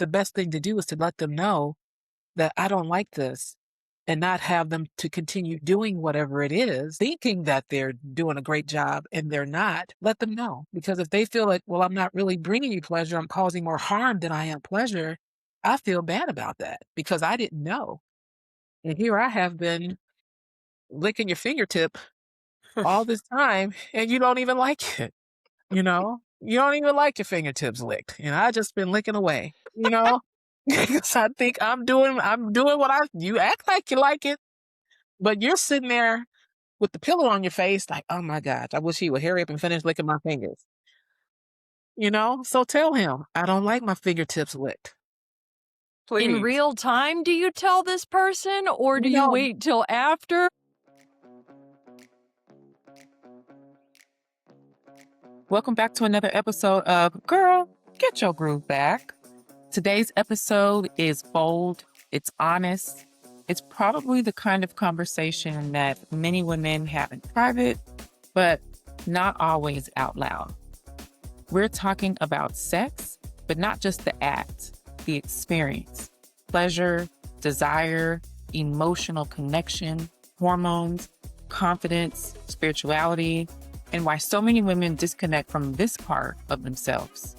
the best thing to do is to let them know that I don't like this and not have them to continue doing whatever it is, thinking that they're doing a great job and they're not. Let them know. Because if they feel like, well, I'm not really bringing you pleasure, I'm causing more harm than I am pleasure, I feel bad about that because I didn't know. And here I have been licking your fingertip all this time and you don't even like it. You know, you don't even like your fingertips licked. And I just been licking away, because I think I'm doing what you act like you like it, but you're sitting there with the pillow on your face like, oh my gosh, I wish he would hurry up and finish licking my fingers. So tell him I don't like my fingertips licked. Please. In real time, do you tell this person or do you No. wait till after? Welcome back to another episode of Girl, Get Your Groove Back. Today's episode is bold, it's honest, it's probably the kind of conversation that many women have in private, but not always out loud. We're talking about sex, but not just the act, the experience, pleasure, desire, emotional connection, hormones, confidence, spirituality, and why so many women disconnect from this part of themselves.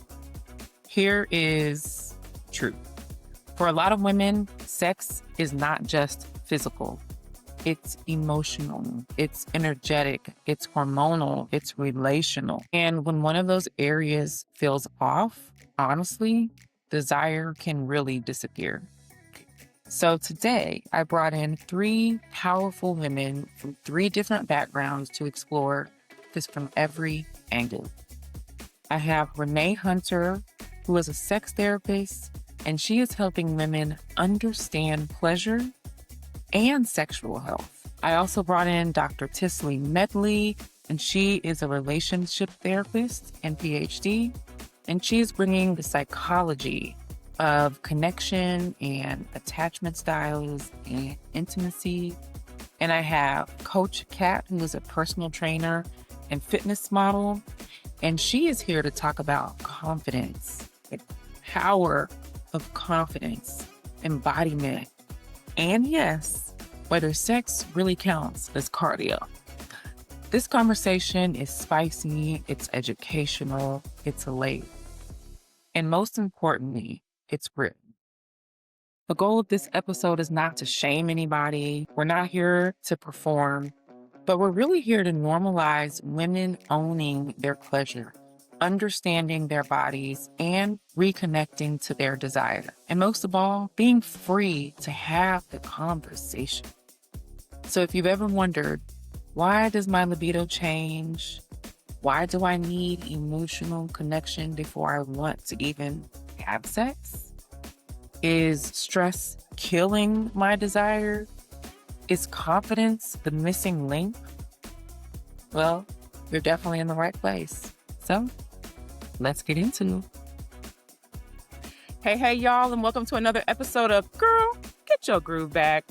Here is truth. For a lot of women, sex is not just physical. It's emotional, it's energetic, it's hormonal, it's relational. And when one of those areas feels off, honestly, desire can really disappear. So today, I brought in 3 powerful women from 3 different backgrounds to explore this from every angle. I have Renee Hunter, who is a sex therapist, and she is helping women understand pleasure and sexual health. I also brought in Dr. Ticily Medley, and she is a relationship therapist and PhD, and she's bringing the psychology of connection and attachment styles and intimacy. And I have Coach Kat, who is a personal trainer and fitness model, and she is here to talk about confidence, the power of confidence, embodiment, and yes, whether sex really counts as cardio. This conversation is spicy, it's educational, it's late, and most importantly, it's real. The goal of this episode is not to shame anybody. We're not here to perform, but we're really here to normalize women owning their pleasure, understanding their bodies, and reconnecting to their desire. And most of all, being free to have the conversation. So if you've ever wondered, why does my libido change? Why do I need emotional connection before I want to even have sex? Is stress killing my desire? Is confidence the missing link? Well, you're definitely in the right place. So, let's get into it. Hey, y'all, and welcome to another episode of Girl, Get Your Groove Back.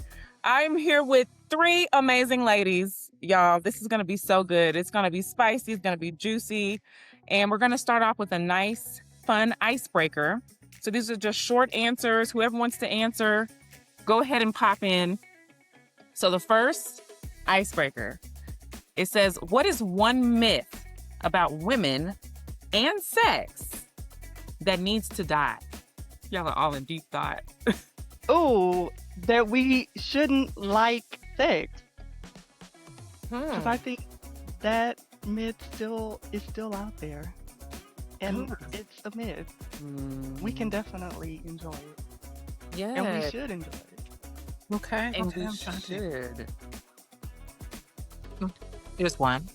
I'm here with 3 amazing ladies. Y'all, this is going to be so good. It's going to be spicy. It's going to be juicy. And we're going to start off with a nice, fun icebreaker. So these are just short answers. Whoever wants to answer, go ahead and pop in. So the first icebreaker, it says, what is one myth about women and sex that needs to die? Y'all are all in deep thought. Oh, that we shouldn't like sex. Because I think that myth is still out there. And it's a myth. We can definitely enjoy it. Yeah. And we should enjoy it. Okay. And okay, we I'm trying to should. Here's one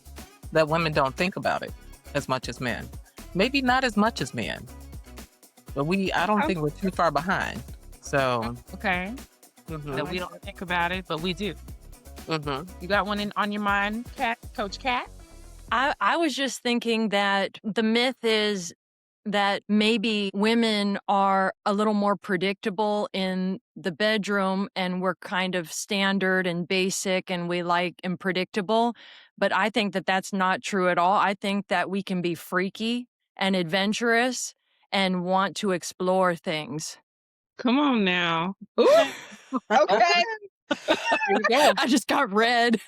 that women don't think about it as much as men. Maybe not as much as men, but I don't think we're too far behind. So, Okay. That we don't think about it, but we do. You got one on your mind, Coach Kat? I was just thinking that the myth is that maybe women are a little more predictable in the bedroom and we're kind of standard and basic and we like and predictable. But I think that that's not true at all. I think that we can be freaky and adventurous and want to explore things. Come on now. Ooh, okay. Here we go. I just got red.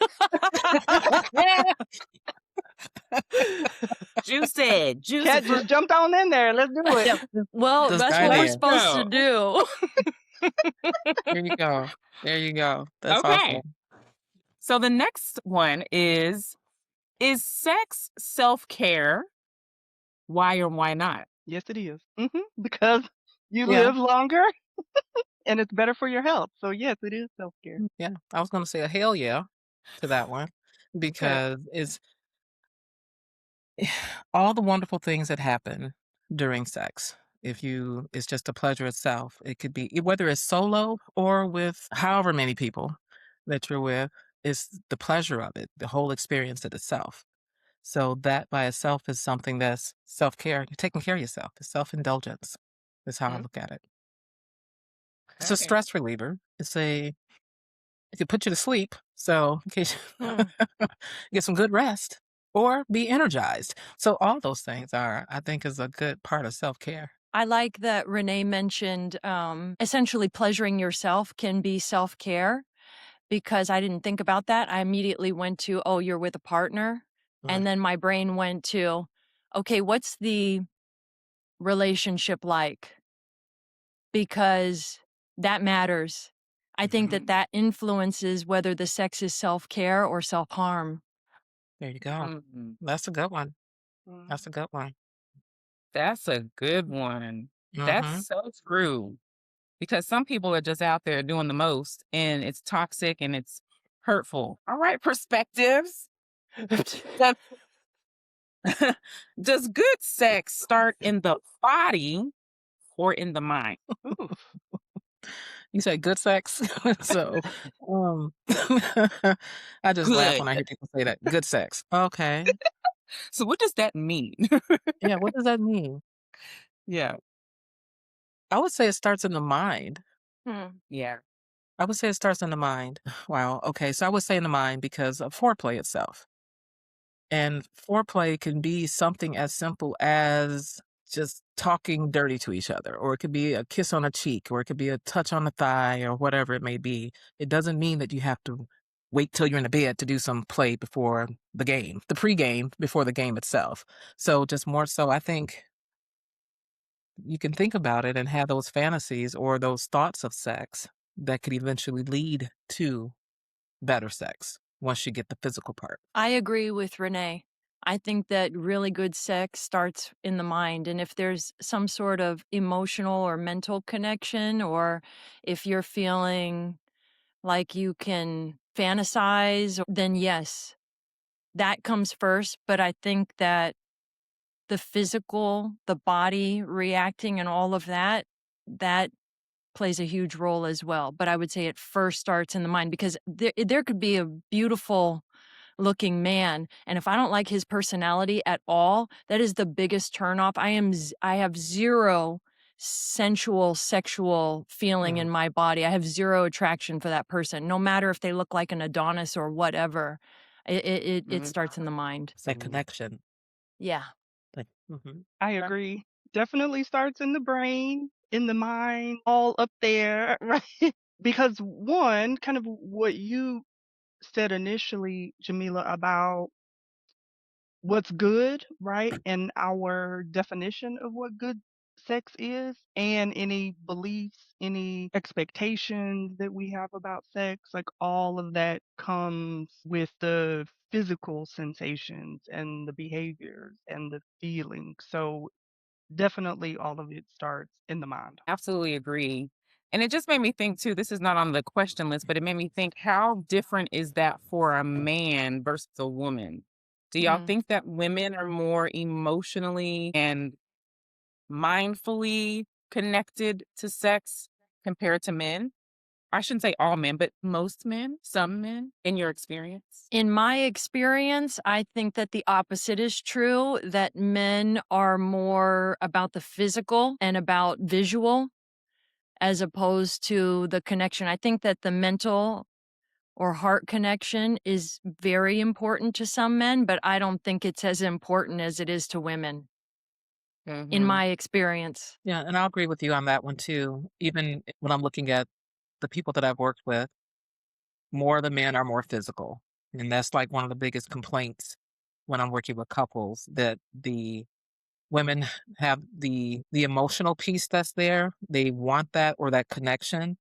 Juicy, juicy Cat fruit. just jumped on in there. Let's do it. Yeah. Well, Just that's dive what we're in. supposed to do. Here you go. There you go. That's Okay. awesome. So the next one is sex self-care? Why or why not? Yes, it is. Because you Yeah. live longer and it's better for your health. So yes, it is self-care. Yeah. I was going to say a hell yeah to that one Okay. because it's all the wonderful things that happen during sex. It's just a pleasure itself. It could be whether it's solo or with however many people that you're with, it's the pleasure of it, the whole experience in itself. So that by itself is something that's self-care. You're taking care of yourself. It's self-indulgence. Is how I look at it. It's a Okay. stress reliever. It could put you to sleep. So in case get some good rest or be energized. So all those things I think is a good part of self-care. I like that Renee mentioned essentially pleasuring yourself can be self-care because I didn't think about that. I immediately went to, oh, you're with a partner. Right. And then my brain went to, okay, what's the relationship like? Because that matters. I think that that influences whether the sex is self-care or self-harm. There you go. Mm, That's a good one. That's a good one. that's a good one. That's Mm-hmm. so true. Because some people are just out there doing the most and it's toxic and it's hurtful. All right, perspectives. Does does good sex start in the body or in the mind? Oof. You say good sex. So um I just laugh Good. when I hear people say that. Good sex. Okay. So what does that mean? Yeah, what does that mean? Yeah. I would say it starts in the mind. Yeah. I would say it starts in the mind. Wow. Okay. So I would say in the mind because of foreplay itself. And foreplay can be something as simple as just talking dirty to each other, or it could be a kiss on a cheek, or it could be a touch on the thigh, or whatever it may be. It doesn't mean that you have to wait till you're in the bed to do some play before the game, the pregame before the game itself. So just more so, I think you can think about it and have those fantasies or those thoughts of sex that could eventually lead to better sex once you get the physical part. I agree with Renee. I think that really good sex starts in the mind. And if there's some sort of emotional or mental connection, or if you're feeling like you can fantasize, then yes, that comes first. But I think that the physical, the body reacting and all of that, that plays a huge role as well. But I would say it first starts in the mind because there could be a beautiful looking man, and if I don't like his personality at all, that is the biggest turnoff. I have zero sensual sexual feeling in my body. I have zero attraction for that person, no matter if they look like an Adonis or whatever. It starts in the mind. It's that connection. Yeah. Like, I agree. Definitely starts in the brain, in the mind, all up there, right? Because one, kind of what you said initially, Jamila, about what's good, right? And our definition of what good sex is, and any beliefs, any expectations that we have about sex, like all of that comes with the physical sensations and the behaviors and the feelings. So definitely all of it starts in the mind. Absolutely agree. And it just made me think too, this is not on the question list, but it made me think how different is that for a man versus a woman? Do y'all think that women are more emotionally and mindfully connected to sex compared to men? I shouldn't say all men, but most men, some men, in your experience? In my experience, I think that the opposite is true, that men are more about the physical and about visual as opposed to the connection. I think that the mental or heart connection is very important to some men, but I don't think it's as important as it is to women. in my experience. Yeah, and I'll agree with you on that one too. Even when I'm looking at the people that I've worked with, more of the men are more physical. And that's like one of the biggest complaints when I'm working with couples, that the women have the emotional piece that's there. They want that, or that connection.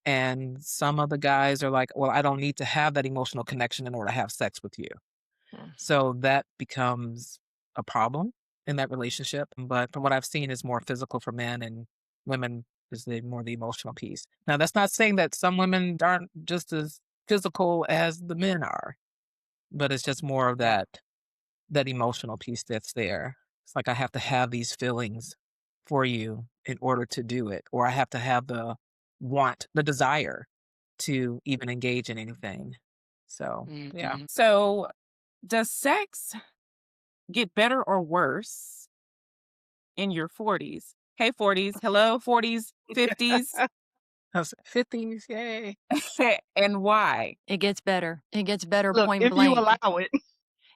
And some of the guys are like, well, I don't need to have that emotional connection in order to have sex with you. So that becomes a problem in that relationship. But from what I've seen, is more physical for men, and women is more the emotional piece. Now, that's not saying that some women aren't just as physical as the men are, but it's just more of that emotional piece that's there. It's like I have to have these feelings for you in order to do it, or I have to have the want, the desire to even engage in anything. So, yeah. So, does sex get better or worse in your 40s? Hey, 40s. Hello, 40s, 50s. I was 50s, yay. And why? It gets better. It gets better, Look, point if you blank. allow it.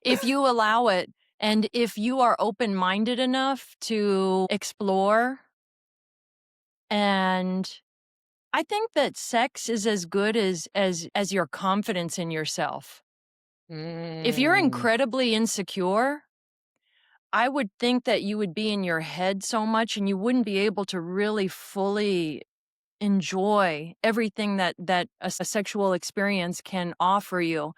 If you allow it, and if you are open-minded enough to explore, and I think that sex is as good as your confidence in yourself. If you're incredibly insecure, I would think that you would be in your head so much, and you wouldn't be able to really fully enjoy everything that a sexual experience can offer you.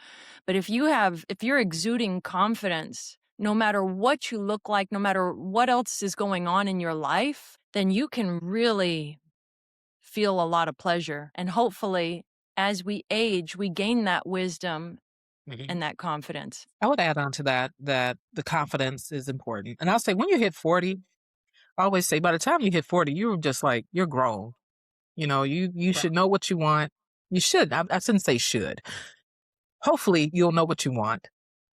But if you're exuding confidence, no matter what you look like, no matter what else is going on in your life, then you can really feel a lot of pleasure. And hopefully, as we age, we gain that wisdom Mhm. and that confidence. I would add on to that the confidence is important. And I'll say when you hit 40, I always say by the time you hit 40, you're just like, you're grown. You should know what you want. You should. I shouldn't say should. Hopefully, you'll know what you want.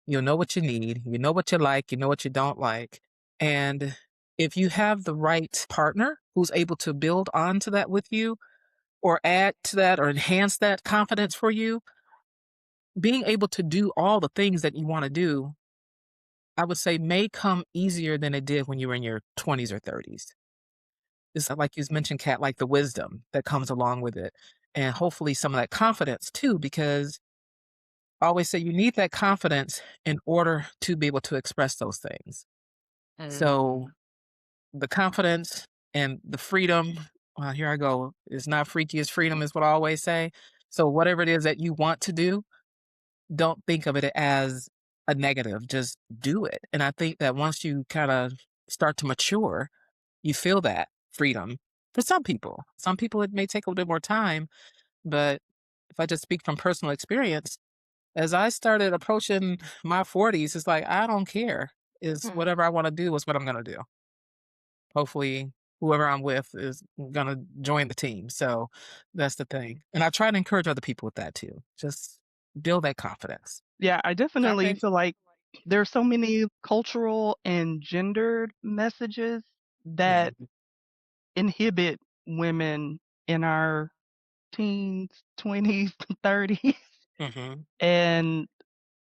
You'll know what you need. You know what you like. You know what you don't like. And if you have the right partner who's able to build onto that with you, or add to that, or enhance that confidence for you, being able to do all the things that you want to do, I would say may come easier than it did when you were in your 20s or 30s. It's like you mentioned, Kat, like the wisdom that comes along with it. And hopefully some of that confidence too, because I always say you need that confidence in order to be able to express those things. So the confidence and the freedom, here I go, it's not freaky as freedom is what I always say. So whatever it is that you want to do, don't think of it as a negative, just do it. And I think that once you kind of start to mature, you feel that freedom for some people. Some people, it may take a little bit more time, but if I just speak from personal experience, as I started approaching my 40s, it's like, I don't care. Is whatever I want to do is what I'm going to do. Hopefully, whoever I'm with is going to join the team. So that's the thing. And I try to encourage other people with that too. Just build that confidence. Yeah, I definitely Okay. feel like there's so many cultural and gendered messages that inhibit women in our teens, 20s, 30s. Mm-hmm. And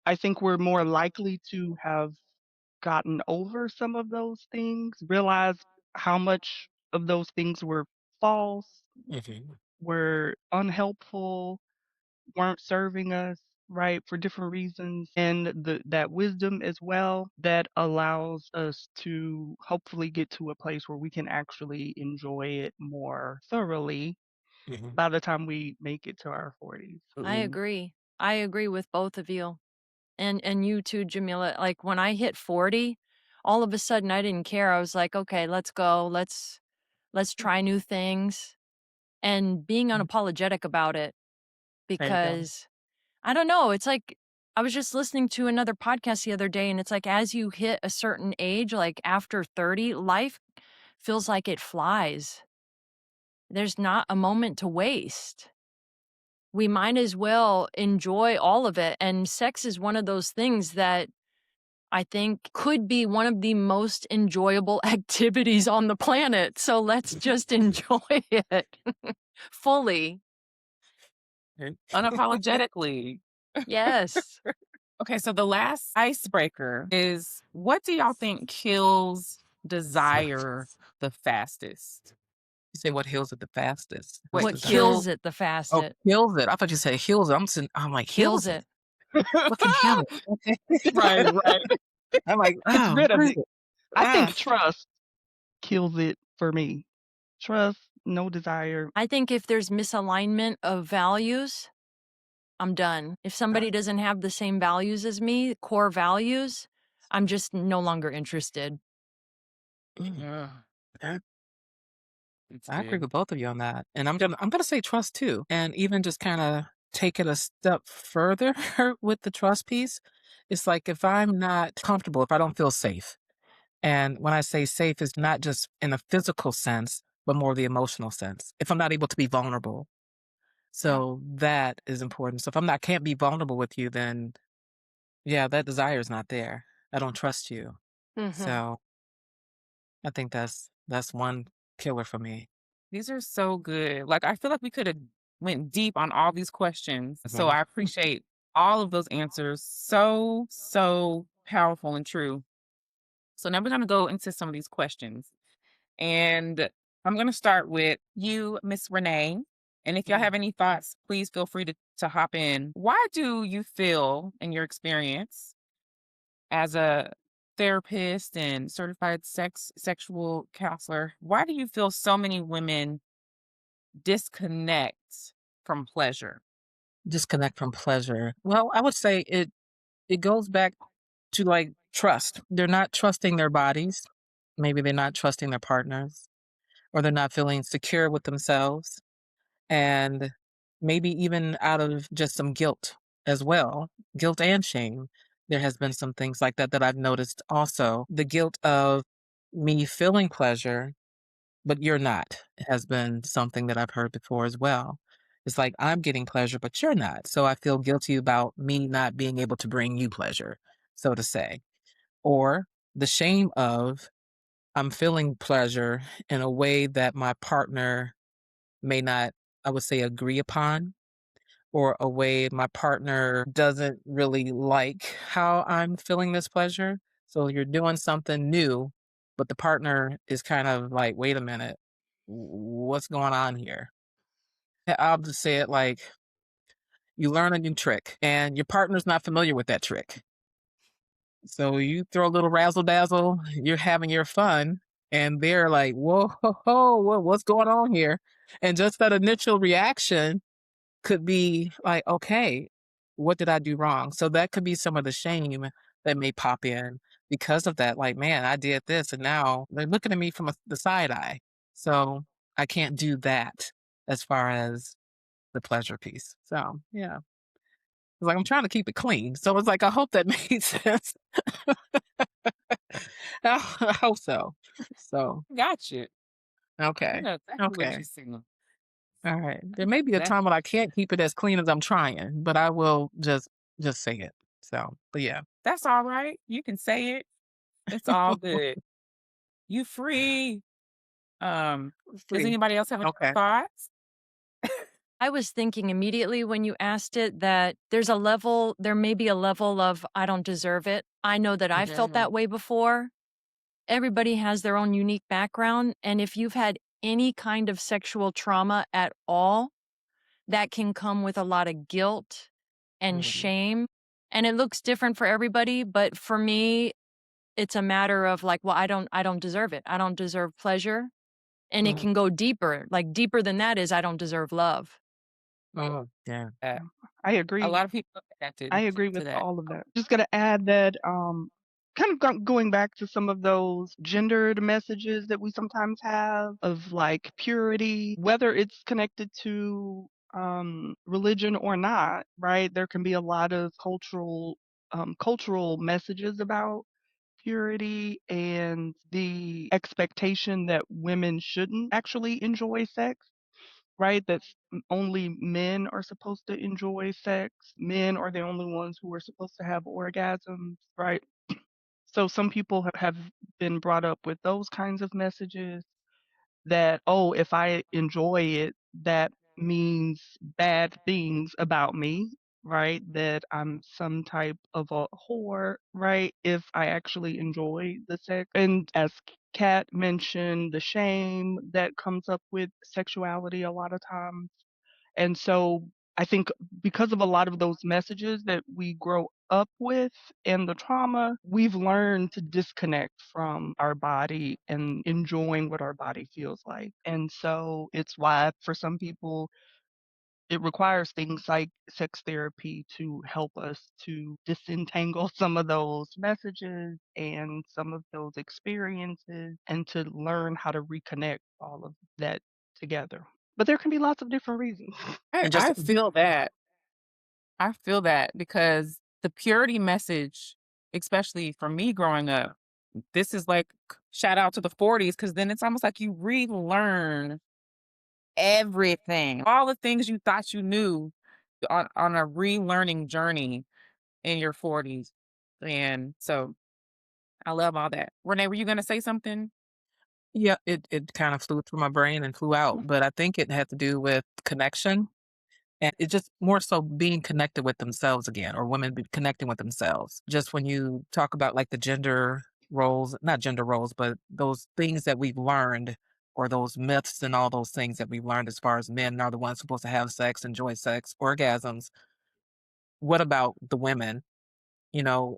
I think we're more likely to have gotten over some of those things, realized how much of those things were false, Mm-hmm. were unhelpful, weren't serving us right for different reasons, and that wisdom as well that allows us to hopefully get to a place where we can actually enjoy it more thoroughly Mm-hmm. by the time we make it to our 40s. I agree. I agree with both of you. And you too, Jamila. Like when I hit 40, all of a sudden I didn't care. I was like, okay, let's go. Let's try new things, and being unapologetic about it, There you go. because I don't know, it's like I was just listening to another podcast the other day, and it's like as you hit a certain age, like after 30, life feels like it flies. There's not a moment to waste. We might as well enjoy all of it, and sex is one of those things that I think could be one of the most enjoyable activities on the planet. So let's just enjoy it fully. Unapologetically. Yes. Okay, so the last icebreaker is, what do y'all think kills desire the fastest? You say what heals it the fastest? What's What What desire? kills kills it the Oh, fastest? kills it. I thought you said heals it. I'm like, Kills heals it? it. What can heal it? Okay. Right, right. I'm like, Gets oh, rid what of is it. it? I think Ah, trust kills it for me. Trust, no desire. I think if there's misalignment of values, I'm done. If somebody doesn't have the same values as me, core values, I'm just no longer interested. Ugh, I it's I agree good. with both of you on that. And I'm gonna say trust too. And even just kinda take it a step further with the trust piece. It's like if I'm not comfortable, if I don't feel safe, and when I say safe, it's not just in a physical sense, but more the emotional sense. If I'm not able to be vulnerable. So that is important. So if I'm not can't be vulnerable with you, then yeah, that desire is not there. I don't trust you. Mhm. So I think that's one killer for me. These are so good. Like, I feel like we could have went deep on all these questions. So Mhm. I appreciate all of those answers. So, so powerful and true. So now we're going to go into some of these questions. And I'm going to start with you, Miss Renee. And if y'all have any thoughts, please feel free to hop in. Why do you feel, in your experience as a therapist and certified sexual counselor, why do you feel so many women disconnect from pleasure? Disconnect from pleasure. Well, I would say it goes back to like trust. They're not trusting their bodies. Maybe they're not trusting their partners, or they're not feeling secure with themselves. And maybe even out of just some guilt as well, guilt and shame. There has been some things like that that I've noticed also. The guilt of me feeling pleasure, but you're not, has been something that I've heard before as well. It's like I'm getting pleasure, but you're not. So I feel guilty about me not being able to bring you pleasure, so to say. Or the shame of I'm feeling pleasure in a way that my partner may not, I would say, agree upon, or a way my partner doesn't really like how I'm feeling this pleasure. So you're doing something new, but the partner is kind of like, wait a minute, what's going on here? I'll just say it like you learn a new trick and your partner's not familiar with that trick. So you throw a little razzle dazzle, you're having your fun, and they're like, whoa, what's going on here? And just that initial reaction could be like, okay, what did I do wrong? So that could be some of the shame that may pop in because of that. Like, man, I did this, and now they're looking at me from the side eye. So I can't do that as far as the pleasure piece. So yeah, it's like I'm trying to keep it clean. So it's like I hope that made sense. I hope so. So Got you. I okay, know exactly what okay. you're saying. All right. There may be a That time when I can't keep it as clean as I'm trying, but I will just say it. So, but yeah. that's all right. You can say it. It's all good. You free. Does Free. anybody else have any Okay. thoughts? I was thinking immediately when you asked it that there may be a level of I don't deserve it. I know that I've felt Mhm. that way before. Everybody has their own unique background. And if you've had any kind of sexual trauma at all, that can come with a lot of guilt and Mhm. shame. And it looks different for everybody. But for me, it's a matter of like, well, I don't deserve it. I don't deserve pleasure. And it Mhm. can go deeper. Like deeper than that is I don't deserve love. Mhm. Yeah. Uh, Yeah, I a agree. lot of people are I connected agree to with that. all of that. Just gonna add that, kind of going back to some of those gendered messages that we sometimes have of like purity, whether it's connected to religion or not, right? There can be a lot of cultural messages about purity and the expectation that women shouldn't actually enjoy sex, right? Only men are supposed to enjoy sex. Men are the only ones who are supposed to have orgasms, right? So some people have been brought up with those kinds of messages that, oh, if I enjoy it, that means bad things about me. right? That I'm some type of a whore, right? If I actually enjoy the sex. And as Kat mentioned, the shame that comes up with sexuality a lot of times. And so I think because of a lot of those messages that we grow up with and the trauma, we've learned to disconnect from our body and enjoying what our body feels like. And so it's why for some people, it requires things like sex therapy to help us to disentangle some of those messages and some of those experiences and to learn how to reconnect all of that together. But there can be lots of different reasons. And just I feel that. I feel that because the purity message, especially for me growing up, this is like shout out to the 40s because then it's almost like you relearn everything, all the things you thought you knew on a relearning journey in your 40s. And so I love all that. Renee, were you going to say something? yeah, it kind of flew through my brain and flew out, but I think it had to do with connection. And it's just more so being connected with themselves again, or women be connecting with themselves. Just when you talk about like the gender roles, not gender roles, but those things that we've learned, or those myths and all those things that we've learned as far as men are the ones supposed to have sex, enjoy sex, orgasms. What about the women?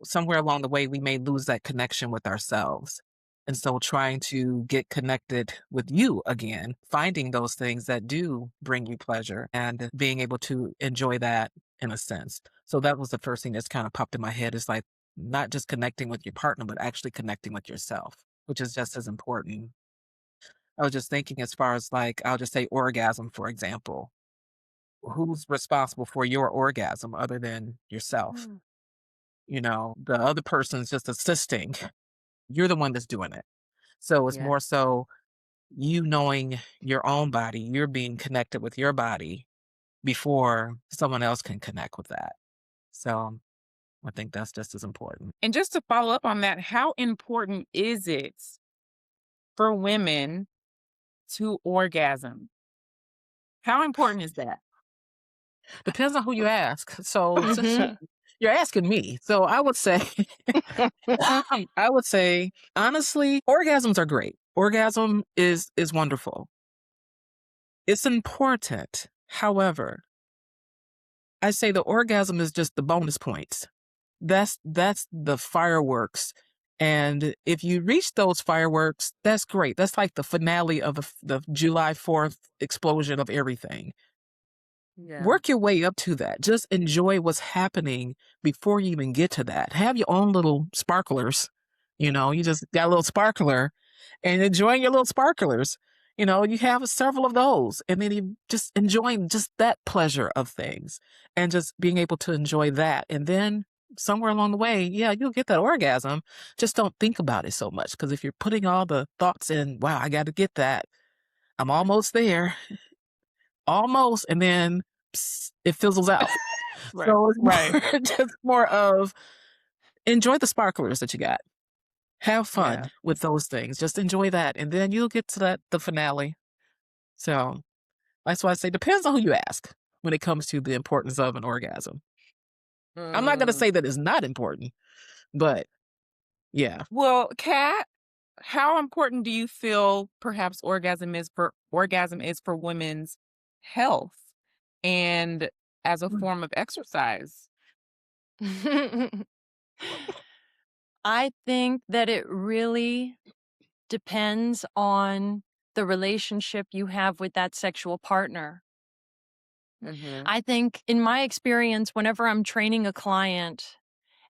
Somewhere along the way, we may lose that connection with ourselves. And so trying to get connected with you again, finding those things that do bring you pleasure and being able to enjoy that in a sense. So that was the first thing that's kind of popped in my head is like not just connecting with your partner, but actually connecting with yourself, which is just as important. I was just thinking as far as like, I'll just say orgasm, for example. Who's responsible for your orgasm other than yourself? Mm. The other person's just assisting. You're the one that's doing it. So it's Yeah. more so you knowing your own body, you're being connected with your body before someone else can connect with that. So I think that's just as important. And just to follow up on that, how important is it for women to orgasm? How important is that? Depends on who you ask. So since Mhm. you're asking me, so I would say, I would say honestly, orgasms are great. Orgasm is wonderful. It's important. However, I say the orgasm is just the bonus points. That's the fireworks. And if you reach those fireworks, that's great. That's like the finale of the July 4th explosion of everything. Yeah. Work your way up to that. Just enjoy what's happening before you even get to that. Have your own little sparklers. You just got a little sparkler and enjoying your little sparklers. You have several of those and then you just enjoying just that pleasure of things and just being able to enjoy that. And then somewhere along the way, yeah, you'll get that orgasm. Just don't think about it so much. Because if you're putting all the thoughts in, wow, I got to get that. I'm almost there. Almost. And then it fizzles out. Right. So it's Right. just more of enjoy the sparklers that you got. Have Yeah. fun with those things. Just enjoy that. And then you'll get to the finale. So that's why I say depends on who you ask when it comes to the importance of an orgasm. I'm not going to say that it's not important, but yeah. Well, Kat, how important do you feel perhaps orgasm is for women's health and as a form of exercise? I think that it really depends on the relationship you have with that sexual partner. Mm-hmm. I think in my experience, whenever I'm training a client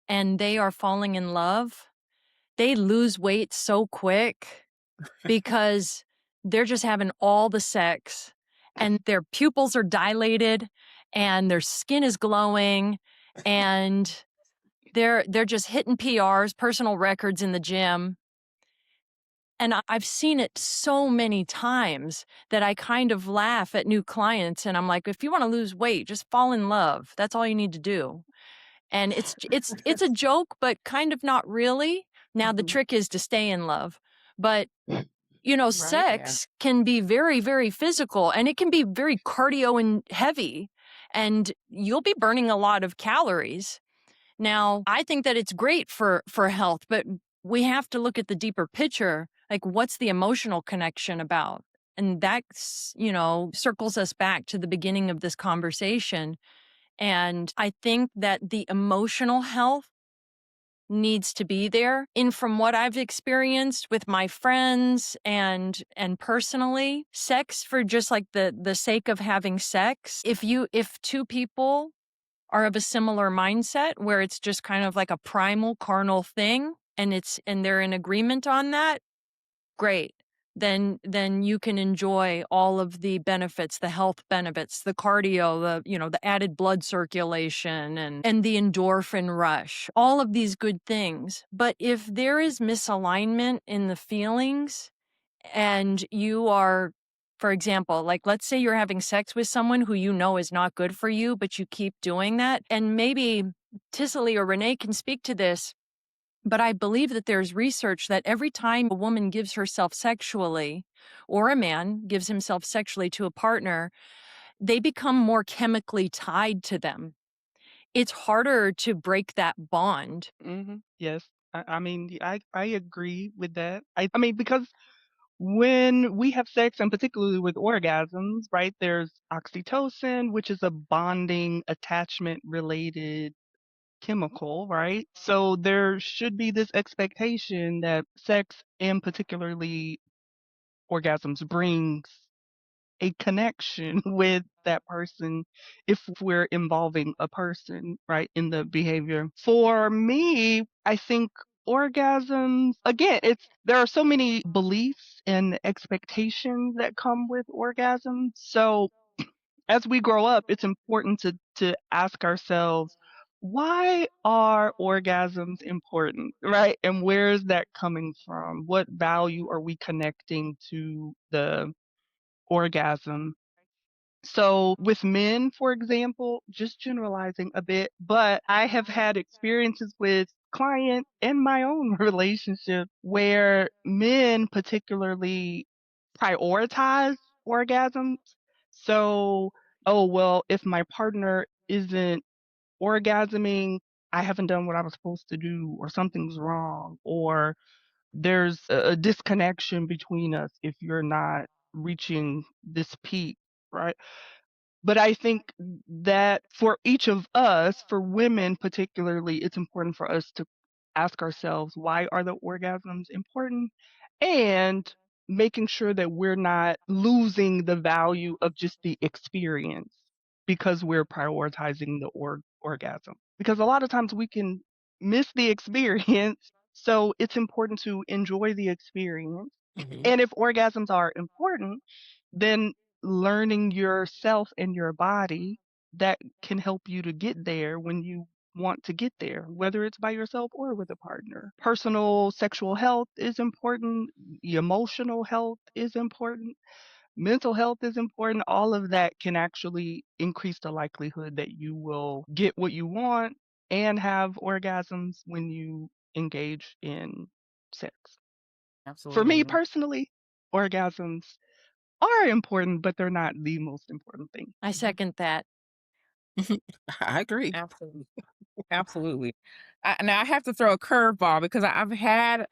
and they are falling in love, they lose weight so quick because they're just having all the sex and their pupils are dilated and their skin is glowing and they're just hitting PRs, personal records in the gym. And I've seen it so many times that I kind of laugh at new clients and I'm like, if you want to lose weight, just fall in love. That's all you need to do. And it's a joke, but kind of not really. Now the trick is to stay in love. But sex can be very, very physical and it can be very cardio and heavy. and you'll be burning a lot of calories. Now, I think that it's great for health, but we have to look at the deeper picture. Like, what's the emotional connection about? And that's, circles us back to the beginning of this conversation. And I think that the emotional health needs to be there. And from what I've experienced with my friends and personally, sex for just like the sake of having sex, if two people are of a similar mindset where it's just kind of like a primal carnal thing and they're in agreement on that, great. Then you can enjoy all of the benefits, the health benefits, the cardio, the added blood circulation and the endorphin rush, all of these good things. But if there is misalignment in the feelings and you are, for example, like let's say you're having sex with someone who you know is not good for you, but you keep doing that. And maybe Ticily or Renee can speak to this, but I believe that there's research that every time a woman gives herself sexually or a man gives himself sexually to a partner, they become more chemically tied to them. It's harder to break that bond. Yes. I mean, I agree with that. I mean, because when we have sex, and particularly with orgasms, right, there's oxytocin, which is a bonding attachment related chemical, right? So there should be this expectation that sex and particularly orgasms brings a connection with that person if we're involving a person, right, in the behavior. For me, I think orgasms, again, there are so many beliefs and expectations that come with orgasms. So as we grow up, it's important to ask ourselves, why are orgasms important, right? And where is that coming from? What value are we connecting to the orgasm? So with men, for example, just generalizing a bit, but I have had experiences with clients and my own relationship where men particularly prioritize orgasms. So, oh, well, if my partner isn't orgasming, I haven't done what I was supposed to do, or something's wrong, or there's a disconnection between us if you're not reaching this peak, right? But I think that for each of us, for women particularly, it's important for us to ask ourselves, why are the orgasms important? And making sure that we're not losing the value of just the experience because we're prioritizing the orgasm. Because a lot of times we can miss the experience. So it's important to enjoy the experience. And if orgasms are important, then learning yourself and your body that can help you to get there when you want to get there, whether it's by yourself or with a partner. Personal sexual health is important, emotional health is important, mental health is important. All of that can actually increase the likelihood that you will get what you want and have orgasms when you engage in sex. For me Absolutely. personally, orgasms are important, but they're not the most important thing. I second that. I agree. Absolutely. Absolutely. Now I have to throw a curveball because I've had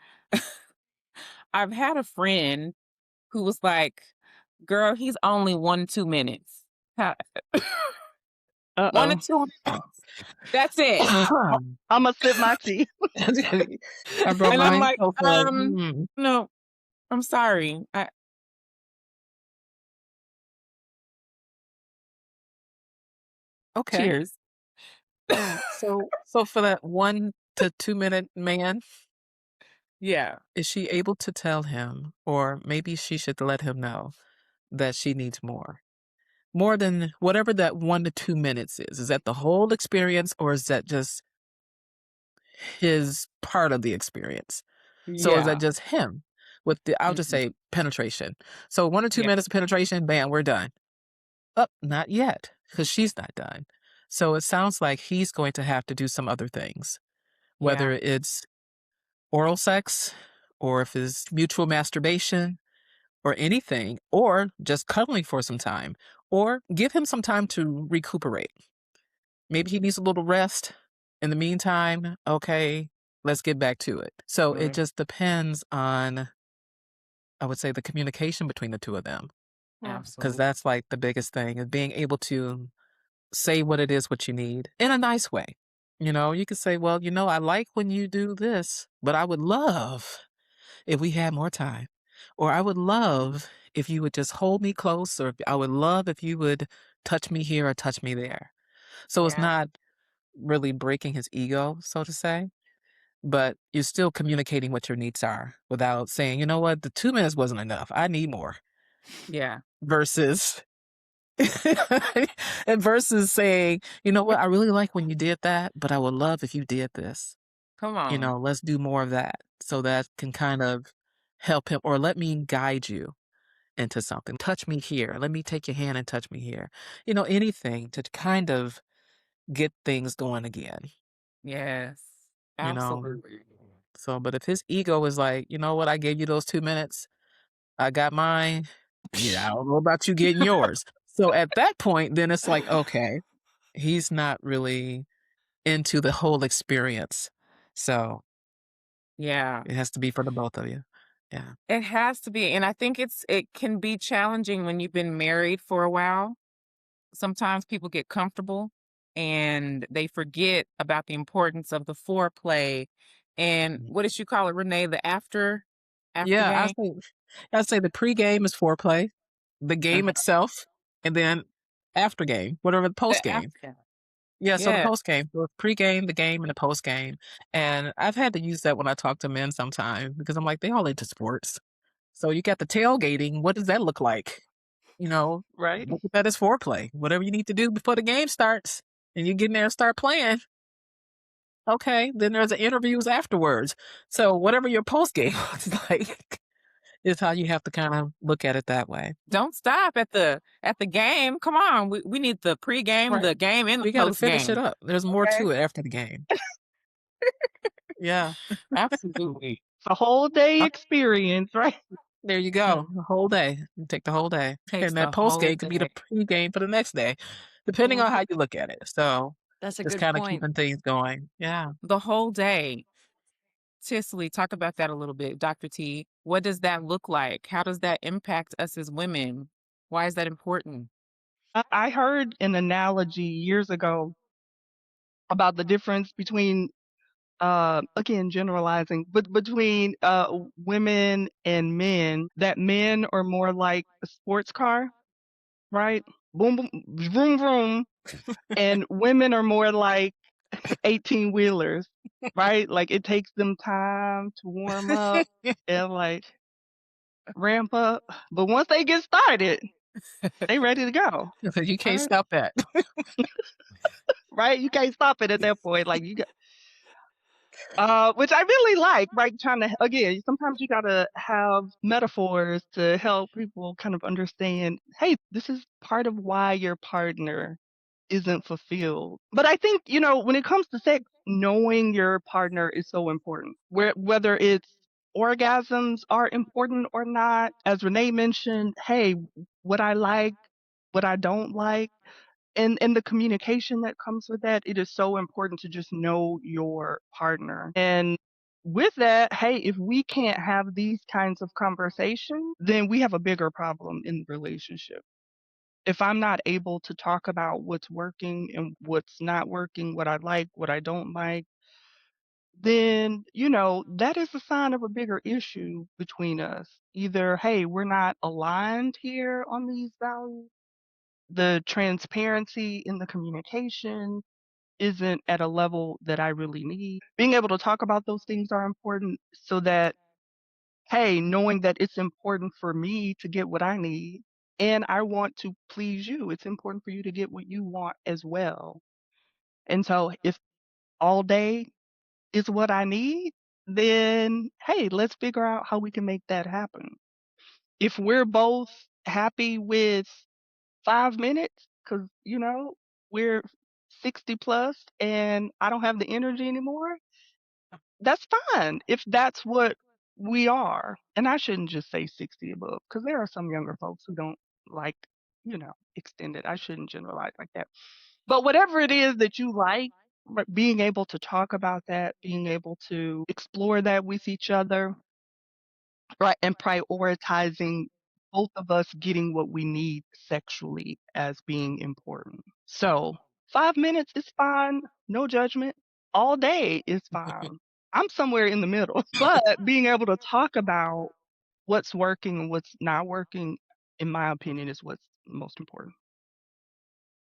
a friend who was like, "Girl, he's only 1 to 2 minutes. Ha- One to Uh-oh. 2 minutes. That's it." I'ma sip my tea. I brought And I'm mine like, so far. Mm, no, I'm sorry. okay. Cheers. So for that 1 to 2 minute man, Yeah. is she able to tell him, or maybe she should let him know that she needs more? More than whatever that 1 to 2 minutes is. Is that the whole experience, or is that just his part of the experience? So is that Yeah. just him with I'll just Mhm. say penetration. So 1 or 2 Yeah. minutes of penetration, bam, we're done. Up, not yet, because she's not done. So it sounds like he's going to have to do some other things, Yeah. whether it's oral sex, or if it's mutual masturbation, or anything, or just cuddling for some time, Or give him some time to recuperate. Maybe he needs a little rest. In the meantime, okay, let's get back to it. So it just depends on, I would say, the communication between the two of them. Because Absolutely. that's like the biggest thing, is being able to say what it is, what you need in a nice way. You could say, well, I like when you do this, but I would love if we had more time. Or I would love if you would just hold me close, or I would love if you would touch me here or touch me there. So it's Yeah. not really breaking his ego, so to say, but you're still communicating what your needs are without saying, you know what, the 2 minutes wasn't enough. I need more. Yeah. Versus and versus saying, you know what, I really like when you did that, but I would love if you did this. Come on. Let's do more of that. So that can kind of help him, or let me guide you into something. Touch me here. Let me take your hand and touch me here. Anything to kind of get things going again, Yes. you know? Absolutely. So, but if his ego is like, you know what, I gave you those 2 minutes, I got mine. Yeah, I don't know about you getting yours. So at that point, then it's like, okay, he's not really into the whole experience. So Yeah. it has to be for the both of you. Yeah. It has to be. And I think it can be challenging when you've been married for a while. Sometimes people get comfortable and they forget about the importance of the foreplay and Mhm. what did you call it, Renee? The after Yeah, game? I say the pregame is foreplay, the game Uh-huh. itself, and then after game, whatever the The postgame. after. Yeah, so the Yeah. postgame, the pregame, the game, and the postgame. And I've had to use that when I talk to men sometimes because I'm like, they all into sports. So you got the tailgating. What does that look like? Right? Look at that as foreplay. Whatever you need to do before the game starts and you get in there and start playing. Okay, then there's the interviews afterwards. So whatever your post game looks like is how you have to kind of look at it that way. Don't stop at the game. Come on. We need the pregame, Right. the game, and the We got to finish it postgame. up. There's more Okay. to it after the game. Yeah. Absolutely. It's a whole day experience, right? There you go. The whole day. You take the whole day. Takes And the that post whole game could be the day. pre-game for the next day, depending on Mhm. how you look at it. So That's a just good kind of point. keeping things going. Yeah. The whole day. Ticily, talk about that a little bit, Dr. T. What does that look like? How does that impact us as women? Why is that important? I heard an analogy years ago about the difference between, again, generalizing, but between women and men, that men are more like a sports car, right? Boom, boom, vroom, vroom. And women are more like 18 wheelers, right? Like it takes them time to warm up and like ramp up. But once they get started, they ready to go, You can't right? stop that. Right? You can't stop it at that point. Like you got, which I really like, right? Trying to, again, sometimes you gotta have metaphors to help people kind of understand, hey, this is part of why your partner isn't fulfilled. But I think, when it comes to sex, knowing your partner is so important. Whether it's orgasms are important or not, as Renee mentioned, hey, what I like, what I don't like, and the communication that comes with that, it is so important to just know your partner. And with that, hey, if we can't have these kinds of conversations, then we have a bigger problem in the relationship. If I'm not able to talk about what's working and what's not working, what I like, what I don't like, then, that is a sign of a bigger issue between us. Either, hey, we're not aligned here on these values, the transparency in the communication isn't at a level that I really need. Being able to talk about those things are important so that, hey, knowing that it's important for me to get what I need and I want to please you, it's important for you to get what you want as well. And so if all day is what I need, then hey, let's figure out how we can make that happen. If we're both happy with 5 minutes, because, we're 60 plus and I don't have the energy anymore, that's fine if that's what we are. And I shouldn't just say 60 above because there are some younger folks who don't like extended. I shouldn't generalize like that. But whatever it is that you like, being able to talk about that, being able to explore that with each other, right, and prioritizing both of us getting what we need sexually as being important. So 5 minutes is fine, no judgment. All day is fine. I'm somewhere in the middle. But being able to talk about what's working and what's not working, in my opinion, is what's most important.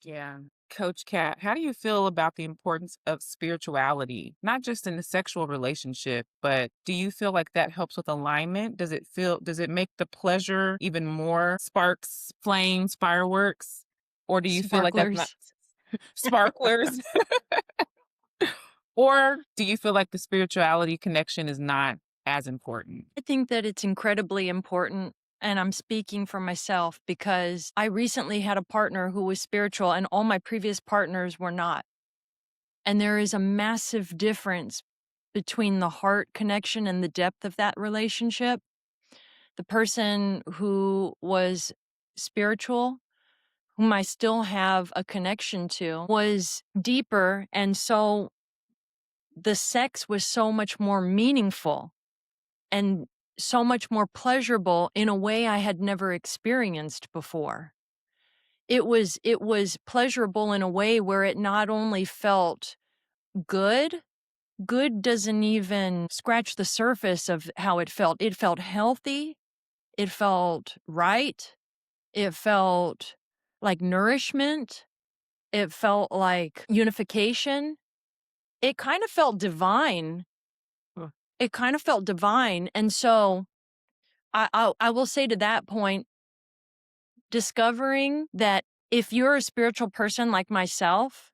Yeah. Coach Kat, how do you feel about the importance of spirituality, not just in the sexual relationship, but do you feel like that helps with alignment? Does it make the pleasure even more sparks, flames, fireworks? Or do you feel like that's not Sparklers. sparklers? Or do you feel like the spirituality connection is not as important? I think that it's incredibly important. And I'm speaking for myself because I recently had a partner who was spiritual and all my previous partners were not. And there is a massive difference between the heart connection and the depth of that relationship. The person who was spiritual, whom I still have a connection to, was deeper. And so the sex was so much more meaningful and so much more pleasurable in a way I had never experienced before. It was pleasurable in a way where it not only felt good, good doesn't even scratch the surface of how it felt. It felt healthy, it felt right, it felt like nourishment, it felt like unification. It kind of felt divine. Huh. It kind of felt divine. And so I will say to that point, discovering that if you're a spiritual person like myself,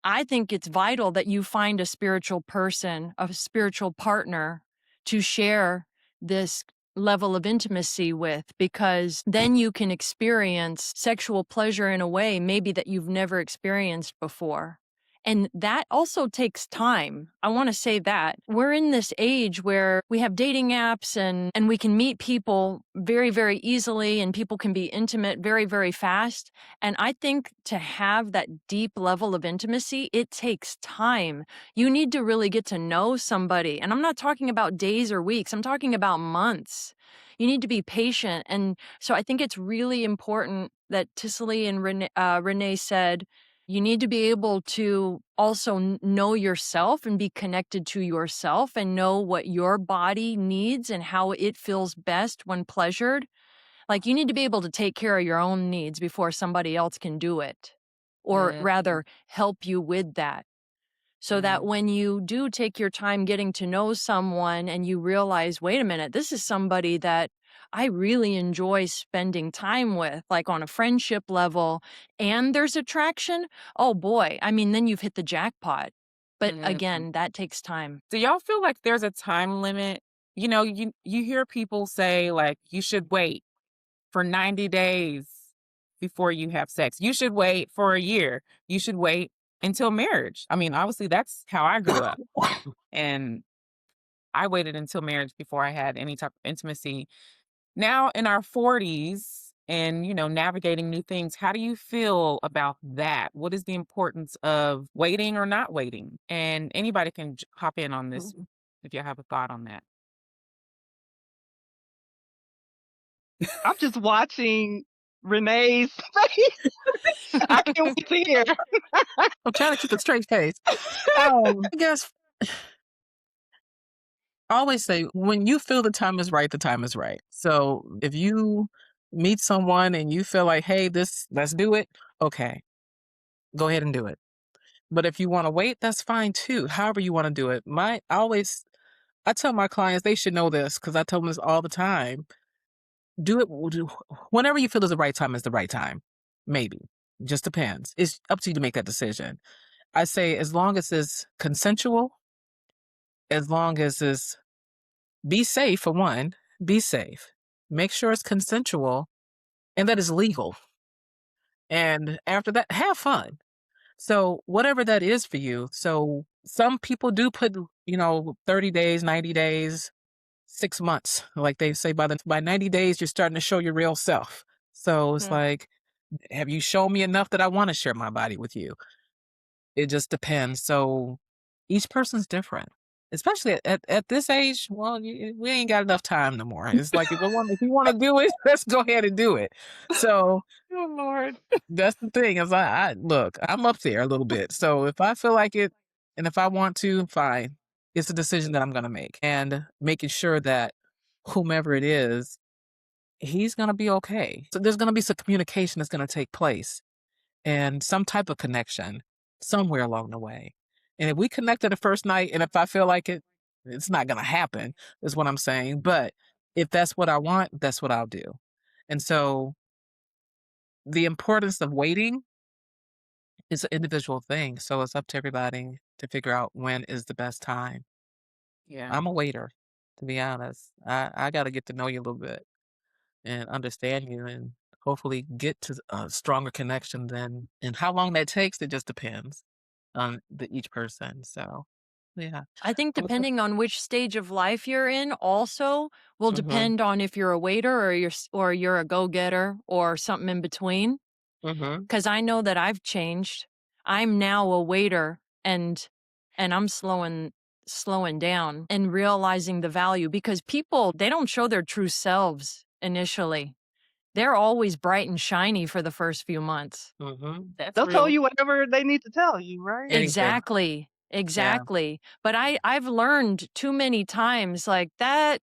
I think it's vital that you find a spiritual person, a spiritual partner to share this level of intimacy with, because then you can experience sexual pleasure in a way maybe that you've never experienced before. And that also takes time. I want to say that we're in this age where we have dating apps and we can meet people very, very easily and people can be intimate very, very fast. And I think to have that deep level of intimacy, it takes time. You need to really get to know somebody. And I'm not talking about days or weeks, I'm talking about months. You need to be patient. And so I think it's really important that Ticily and Renee said, you need to be able to also know yourself and be connected to yourself and know what your body needs and how it feels best when pleasured. Like, you need to be able to take care of your own needs before somebody else can do it, or Mm, rather help you with that. So that mm, when you do take your time getting to know someone and you realize, wait a minute, this is somebody that I really enjoy spending time with, like on a friendship level, and there's attraction. Oh boy, I mean, then you've hit the jackpot. But mm. again, that takes time. Do y'all feel like there's a time limit? You hear people say like you should wait for 90 days before you have sex. You should wait for a year. You should wait until marriage. I mean, obviously that's how I grew up. And I waited until marriage before I had any type of intimacy. Now in our 40s and, navigating new things, how do you feel about that? What is the importance of waiting or not waiting? And anybody can hop in on this if you have a thought on that. I'm just watching Renee's face. I can't wait to hear. I'm trying to keep a straight face. I guess I always say when you feel the time is right, the time is right. So if you meet someone and you feel like, hey, let's do it, okay, go ahead and do it. But if you want to wait, that's fine too. However you want to do it. I tell my clients they should know this because I tell them this all the time. Whenever you feel is the right time is the right time. Maybe. Just depends. It's up to you to make that decision. I say as long as it's consensual, as long as it's be safe for one, be safe. Make sure it's consensual and that is legal. And after that, have fun. So whatever that is for you. So some people do put, 30 days, 90 days, 6 months. Like they say by 90 days, you're starting to show your real self. So it's Hmm. like Have you shown me enough that I want to share my body with you? It just depends. So each person's different, especially at this age. Well, we ain't got enough time no more. It's like if you want to do it, let's go ahead and do it. So Oh Lord. that's the thing. Is I look, I'm up there a little bit. So if I feel like it, and if I want to, fine. It's a decision that I'm going to make, and making sure that whomever it is, he's going to be okay. So there's going to be some communication that's going to take place and some type of connection somewhere along the way. And if we connect at the first night, and if I feel like it, it's not going to happen, is what I'm saying. But if that's what I want, that's what I'll do. And so the importance of waiting is an individual thing. So it's up to everybody to figure out when is the best time. Yeah. I'm a waiter, to be honest. I got to get to know you a little bit and understand you and hopefully get to a stronger connection than, and how long that takes, it just depends on each person. So, yeah. I think I depending on which stage of life you're in also will Mhm, depend on if you're a waiter or you're a go-getter or something in between. mhm, Because I know that I've changed. I'm now a waiter and I'm slowing down and realizing the value because people, they don't show their true selves initially. They're always bright and shiny for the first few months. mhm. That's They'll tell real. you whatever they need to tell you, right? Anything. Exactly. Yeah. Exactly. But I've learned too many times like that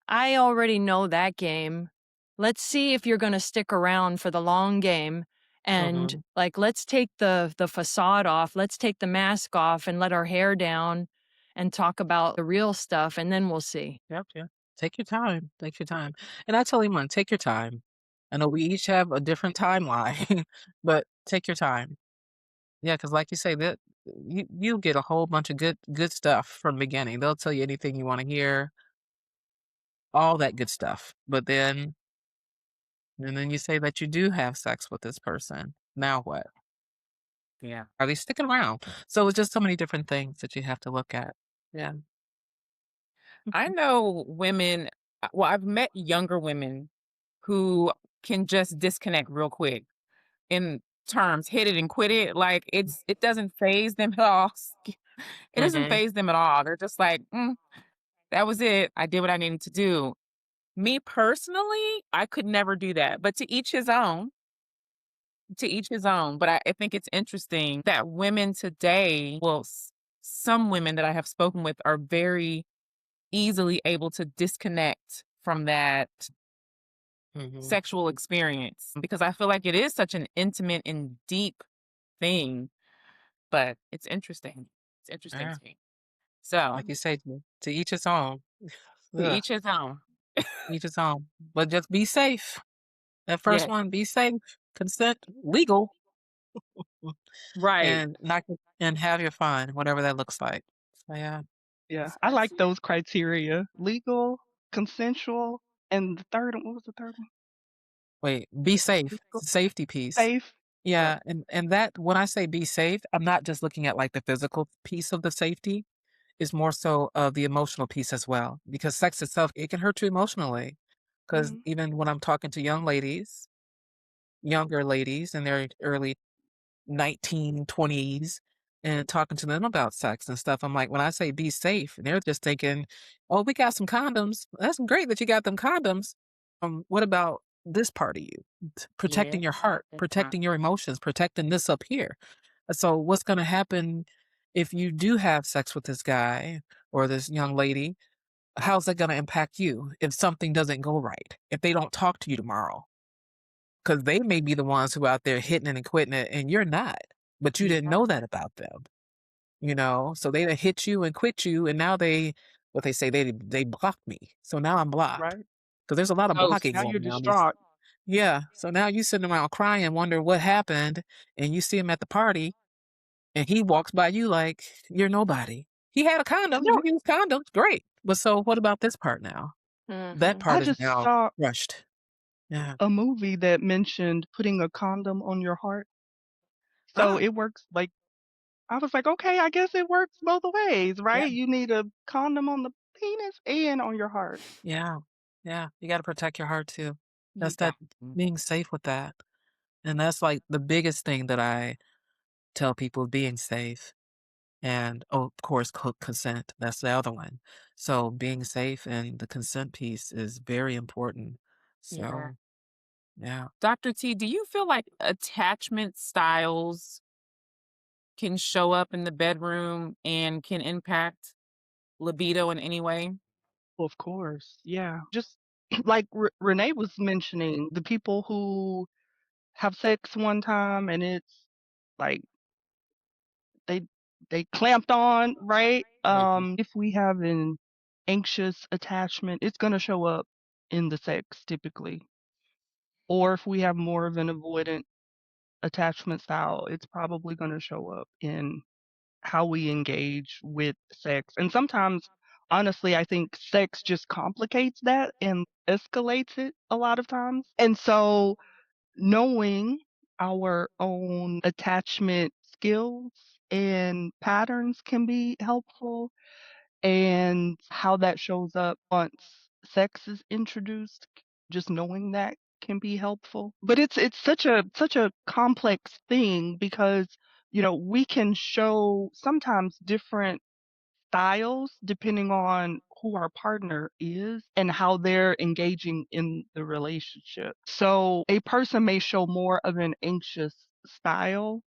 I already know that game. Let's see if you're going to stick around for the long game. And Mhm. like, let's take the facade off. Let's take the mask off and let our hair down and talk about the real stuff. And then we'll see. Yep, yeah. Take your time. Take your time. And I tell anyone, take your time. I know we each have a different timeline, but take your time. Yeah, because like you say, that you get a whole bunch of good stuff from the beginning. They'll tell you anything you want to hear, all that good stuff. But then and then you say that you do have sex with this person. Now what? Yeah. Are they sticking around? So it's just so many different things that you have to look at. Yeah. I know women, well, I've met younger women who can just disconnect real quick in terms hit it and quit it. Like it doesn't phase them at all. It doesn't Mhm. phase them at all. They're just like, that was it. I did what I needed to do. Me personally, I could never do that. But to each his own. To each his own. But I think it's interesting that women today, well, some women that I have spoken with are very easily able to disconnect from that Mhm. sexual experience because I feel like it is such an intimate and deep thing, but it's interesting. It's interesting Yeah. to me. So, Like you say, to each his own. to Ugh, each his own. each his own. But just be safe. That first Yeah, one, be safe. Consent, legal, right. and not and have your fun, whatever that looks like. So yeah. Yeah, I like those criteria: legal, consensual, and the third one. What was the third one? Wait, be safe. Legal, Safety piece. safe. Yep. Yeah, and that when I say be safe, I'm not just looking at like the physical piece of the safety. It's more so of the emotional piece as well. Because sex itself, it can hurt you emotionally. Because Mhm. even when I'm talking to younger ladies in their early 1920s and talking to them about sex and stuff. I'm like, when I say be safe, they're just thinking, oh, we got some condoms. That's great that you got them condoms. What about this part of you? Yeah, Protecting your heart, that's fine. protecting your emotions, protecting this up here. So what's going to happen if you do have sex with this guy or this young lady? How's that going to impact you if something doesn't go right? If they don't talk to you tomorrow? Because they may be the ones who out there hitting it and quitting it, and you're not, but you didn't Yeah, know that about them, you know? So they done hit you and quit you, and now what they say, they blocked me. So now I'm blocked. Right. Because there's a lot of blocking Now ghost. you're going on these. distraught. Yeah. So now you sitting around crying, wonder what happened, and you see him at the party, and he walks by you like you're nobody. He had a condom, Yeah. you used condoms, great. But so what about this part now? That Mhm. I part is just now saw crushed. Yeah. a movie that mentioned putting a condom on your heart. So Ah, it works like I was like, okay, I guess it works both ways, yeah. right? You need a condom on the penis and on your heart. Yeah. Yeah. You gotta protect your heart too. You That's that got to. being safe with that. And that's like the biggest thing that I tell people, being safe. And oh, of course, consent. That's the other one. So being safe and the consent piece is very important. Yeah. So, yeah. Dr. T, do you feel like attachment styles can show up in the bedroom and can impact libido in any way? Of course. Yeah. Just like Renee was mentioning, the people who have sex one time and it's like they they clamped on, right? If we have an anxious attachment, it's going to show up in the sex typically. Or if we have more of an avoidant attachment style, it's probably going to show up in how we engage with sex. And sometimes, honestly, I think sex just complicates that and escalates it a lot of times. And so, knowing our own attachment skills and patterns can be helpful, and how that shows up once sex is introduced, just knowing that can be helpful. But it's such a complex thing because we can show sometimes different styles depending on who our partner is and how they're engaging in the relationship. So a person may show more of an anxious style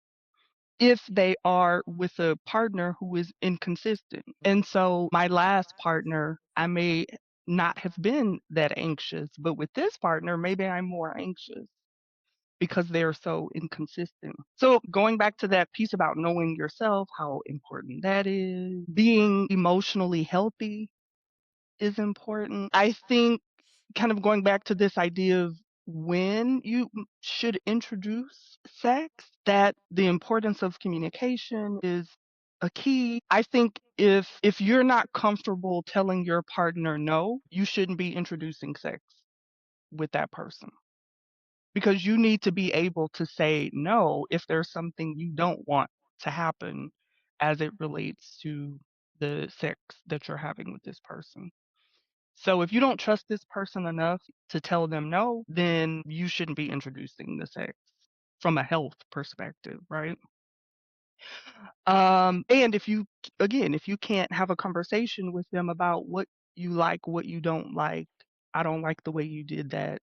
if they are with a partner who is inconsistent. And so my last partner, I may not have been that anxious, but with this partner, maybe I'm more anxious because they're so inconsistent. So going back to that piece about knowing yourself, how important that is, being emotionally healthy is important. I think kind of going back to this idea of when you should introduce sex, that the importance of communication is a key. I think if you're not comfortable telling your partner no, you shouldn't be introducing sex with that person, because you need to be able to say no if there's something you don't want to happen as it relates to the sex that you're having with this person. So if you don't trust this person enough to tell them no, then you shouldn't be introducing the sex from a health perspective, right? And if you can't have a conversation with them about what you like, what you don't like, I don't like the way you did that,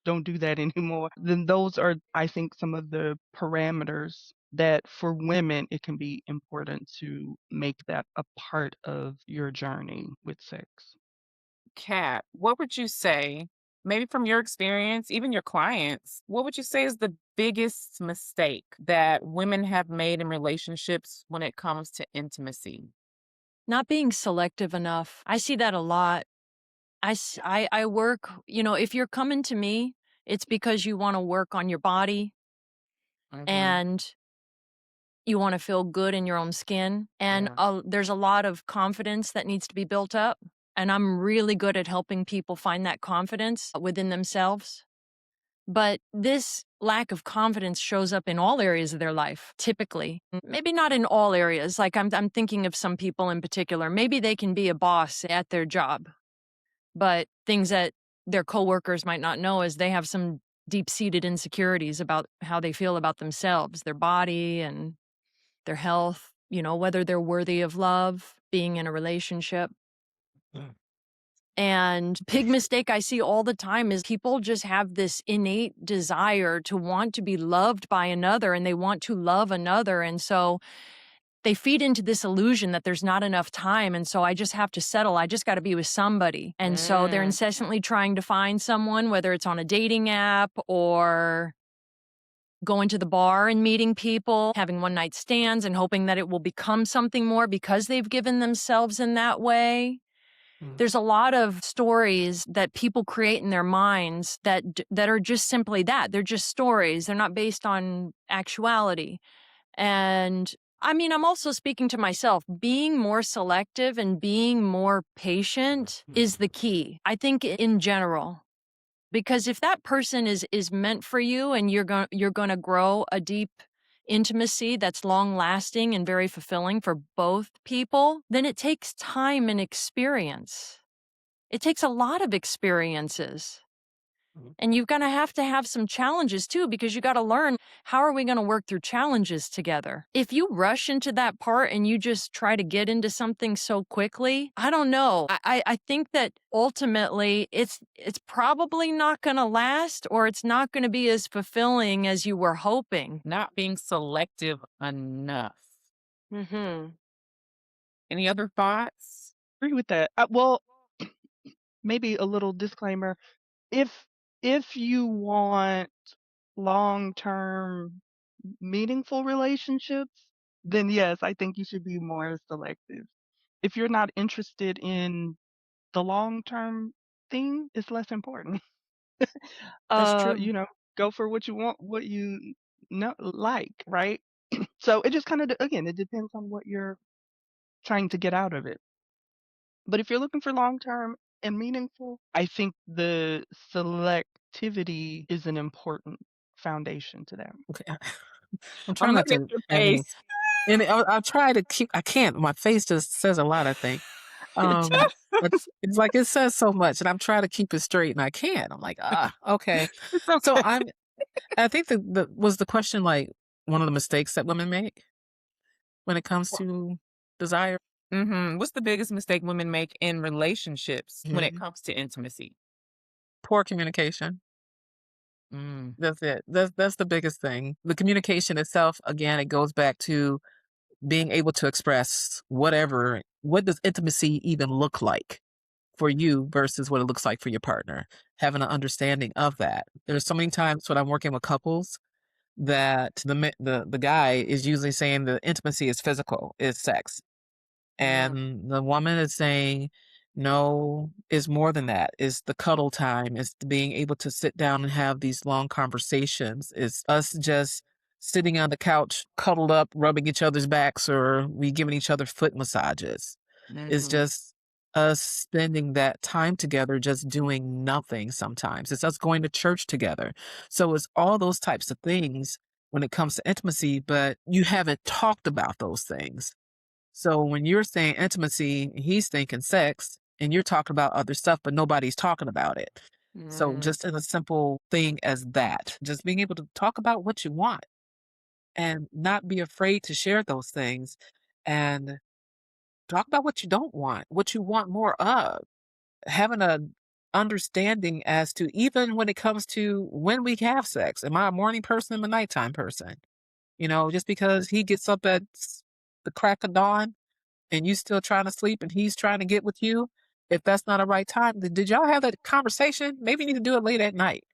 don't do that anymore, then those are, I think, some of the parameters that for women it can be important to make that a part of your journey with sex. Kat, what would you say, maybe from your experience, even your clients, what would you say is the biggest mistake that women have made in relationships when it comes to intimacy? Not being selective enough. I see that a lot. I work, if you're coming to me, it's because you want to work on your body Hmm. and you want to feel good in your own skin. And Yes. there's a lot of confidence that needs to be built up. And I'm really good at helping people find that confidence within themselves. But this lack of confidence shows up in all areas of their life, typically. Maybe not in all areas. Like I'm thinking of some people in particular. Maybe they can be a boss at their job, but things that their coworkers might not know is they have some deep-seated insecurities about how they feel about themselves, their body and their health, whether they're worthy of love, being in a relationship. Mm. And big mistake I see all the time is people just have this innate desire to want to be loved by another and they want to love another. And so they feed into this illusion that there's not enough time. And so I just have to settle. I just got to be with somebody. And so they're Mm. incessantly trying to find someone, whether it's on a dating app or going to the bar and meeting people, having one night stands and hoping that it will become something more because they've given themselves in that way. Mm. There's a lot of stories that people create in their minds that are just simply that. They're just stories. They're not based on actuality. And I mean, I'm also speaking to myself. Being more selective and being more patient is the key, I think, in general. Because if that person is meant for you and you're going to grow a deep intimacy that's long lasting and very fulfilling for both people, then it takes time and experience. It takes a lot of experiences. And you're going to have some challenges too, because you got to learn, how are we going to work through challenges together? If you rush into that part and you just try to get into something so quickly, I don't know. I think that ultimately it's probably not going to last, or it's not going to be as fulfilling as you were hoping. Not being selective enough. Mm-hmm. Any other thoughts? Agree with that. Well, maybe a little disclaimer. If you want long-term meaningful relationships, then yes, I think you should be more selective. If you're not interested in the long-term thing, it's less important. That's true. Go for what you want, what you know, like, right? So it just kind of, again, it depends on what you're trying to get out of it. But if you're looking for long-term and meaningful, I think the selectivity is an important foundation to that. Okay. I'm I'm trying not looking at to, your and face. I'll try to keep. I can't. My face just says a lot, I think. It's like it says so much, and I'm trying to keep it straight, and I can't. I'm like, okay. It's So okay. I think the question, like, one of the mistakes that women make when it comes to desire. What's the biggest mistake women make in relationships when it Mhm. comes to intimacy? Poor communication. Mm. That's it. That's the biggest thing. The communication itself, again, it goes back to being able to express whatever. What does intimacy even look like for you versus what it looks like for your partner? Having an understanding of that. There's so many times when I'm working with couples that the guy is usually saying the intimacy is physical, is sex. Yeah. And the woman is saying, no, is more than that. Is the cuddle time, is being able to sit down and have these long conversations, is us just sitting on the couch, cuddled up, rubbing each other's backs, or we giving each other foot massages. It's Mhm. just us spending that time together, just doing nothing sometimes. It's us going to church together. So it's all those types of things when it comes to intimacy, but you haven't talked about those things. So when you're saying intimacy, he's thinking sex, and you're talking about other stuff, but nobody's talking about it. So Mm. just in a simple thing as that, just being able to talk about what you want and not be afraid to share those things and talk about what you don't want, what you want more of. Having a understanding as to, even when it comes to when we have sex. Am I a morning person? Am I a nighttime person? Just because he gets up at the crack of dawn and you still trying to sleep and he's trying to get with you, if that's not a right time, then did y'all have that conversation? Maybe you need to do it late at night.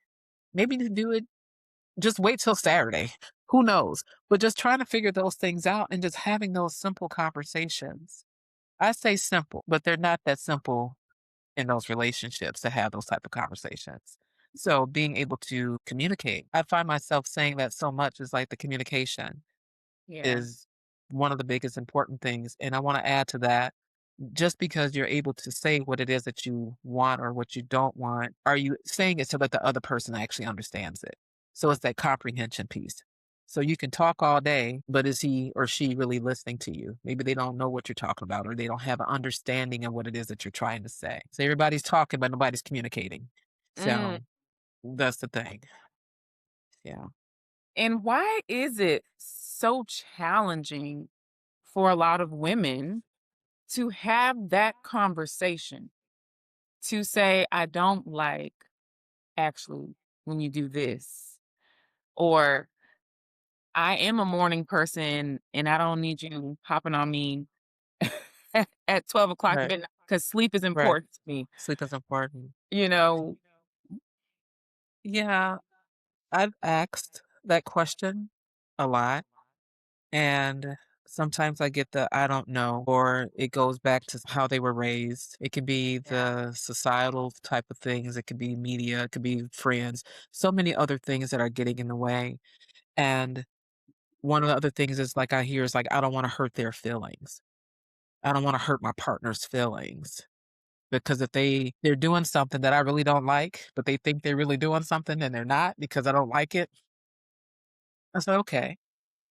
Maybe you need to do it, just wait till Saturday. Who knows? But just trying to figure those things out and just having those simple conversations. I say simple, but they're not that simple in those relationships to have those type of conversations. So being able to communicate, I find myself saying that so much, is like the communication Yeah. is one of the biggest important things. And I want to add to that, just because you're able to say what it is that you want or what you don't want, are you saying it so that the other person actually understands it? So it's that comprehension piece. So you can talk all day, but is he or she really listening to you? Maybe they don't know what you're talking about, or they don't have an understanding of what it is that you're trying to say. So everybody's talking, but nobody's communicating. Mm. So that's the thing. Yeah. And why is it so challenging for a lot of women to have that conversation, to say, I don't like actually when you do this, or I am a morning person and I don't need you hopping on me at 12 o'clock Right. midnight because sleep is Right. important to me. Sleep is important. You know, Yeah. I've asked that question a lot. And sometimes I get the I don't know, or it goes back to how they were raised. It could be Yeah. the societal type of things, it could be media, it could be friends, so many other things that are getting in the way. And one of the other things is, like, I hear is like, I don't want to hurt their feelings. I don't want to hurt my partner's feelings. Because if they're doing something that I really don't like, but they think they're really doing something and they're not because I don't like it, I said, okay.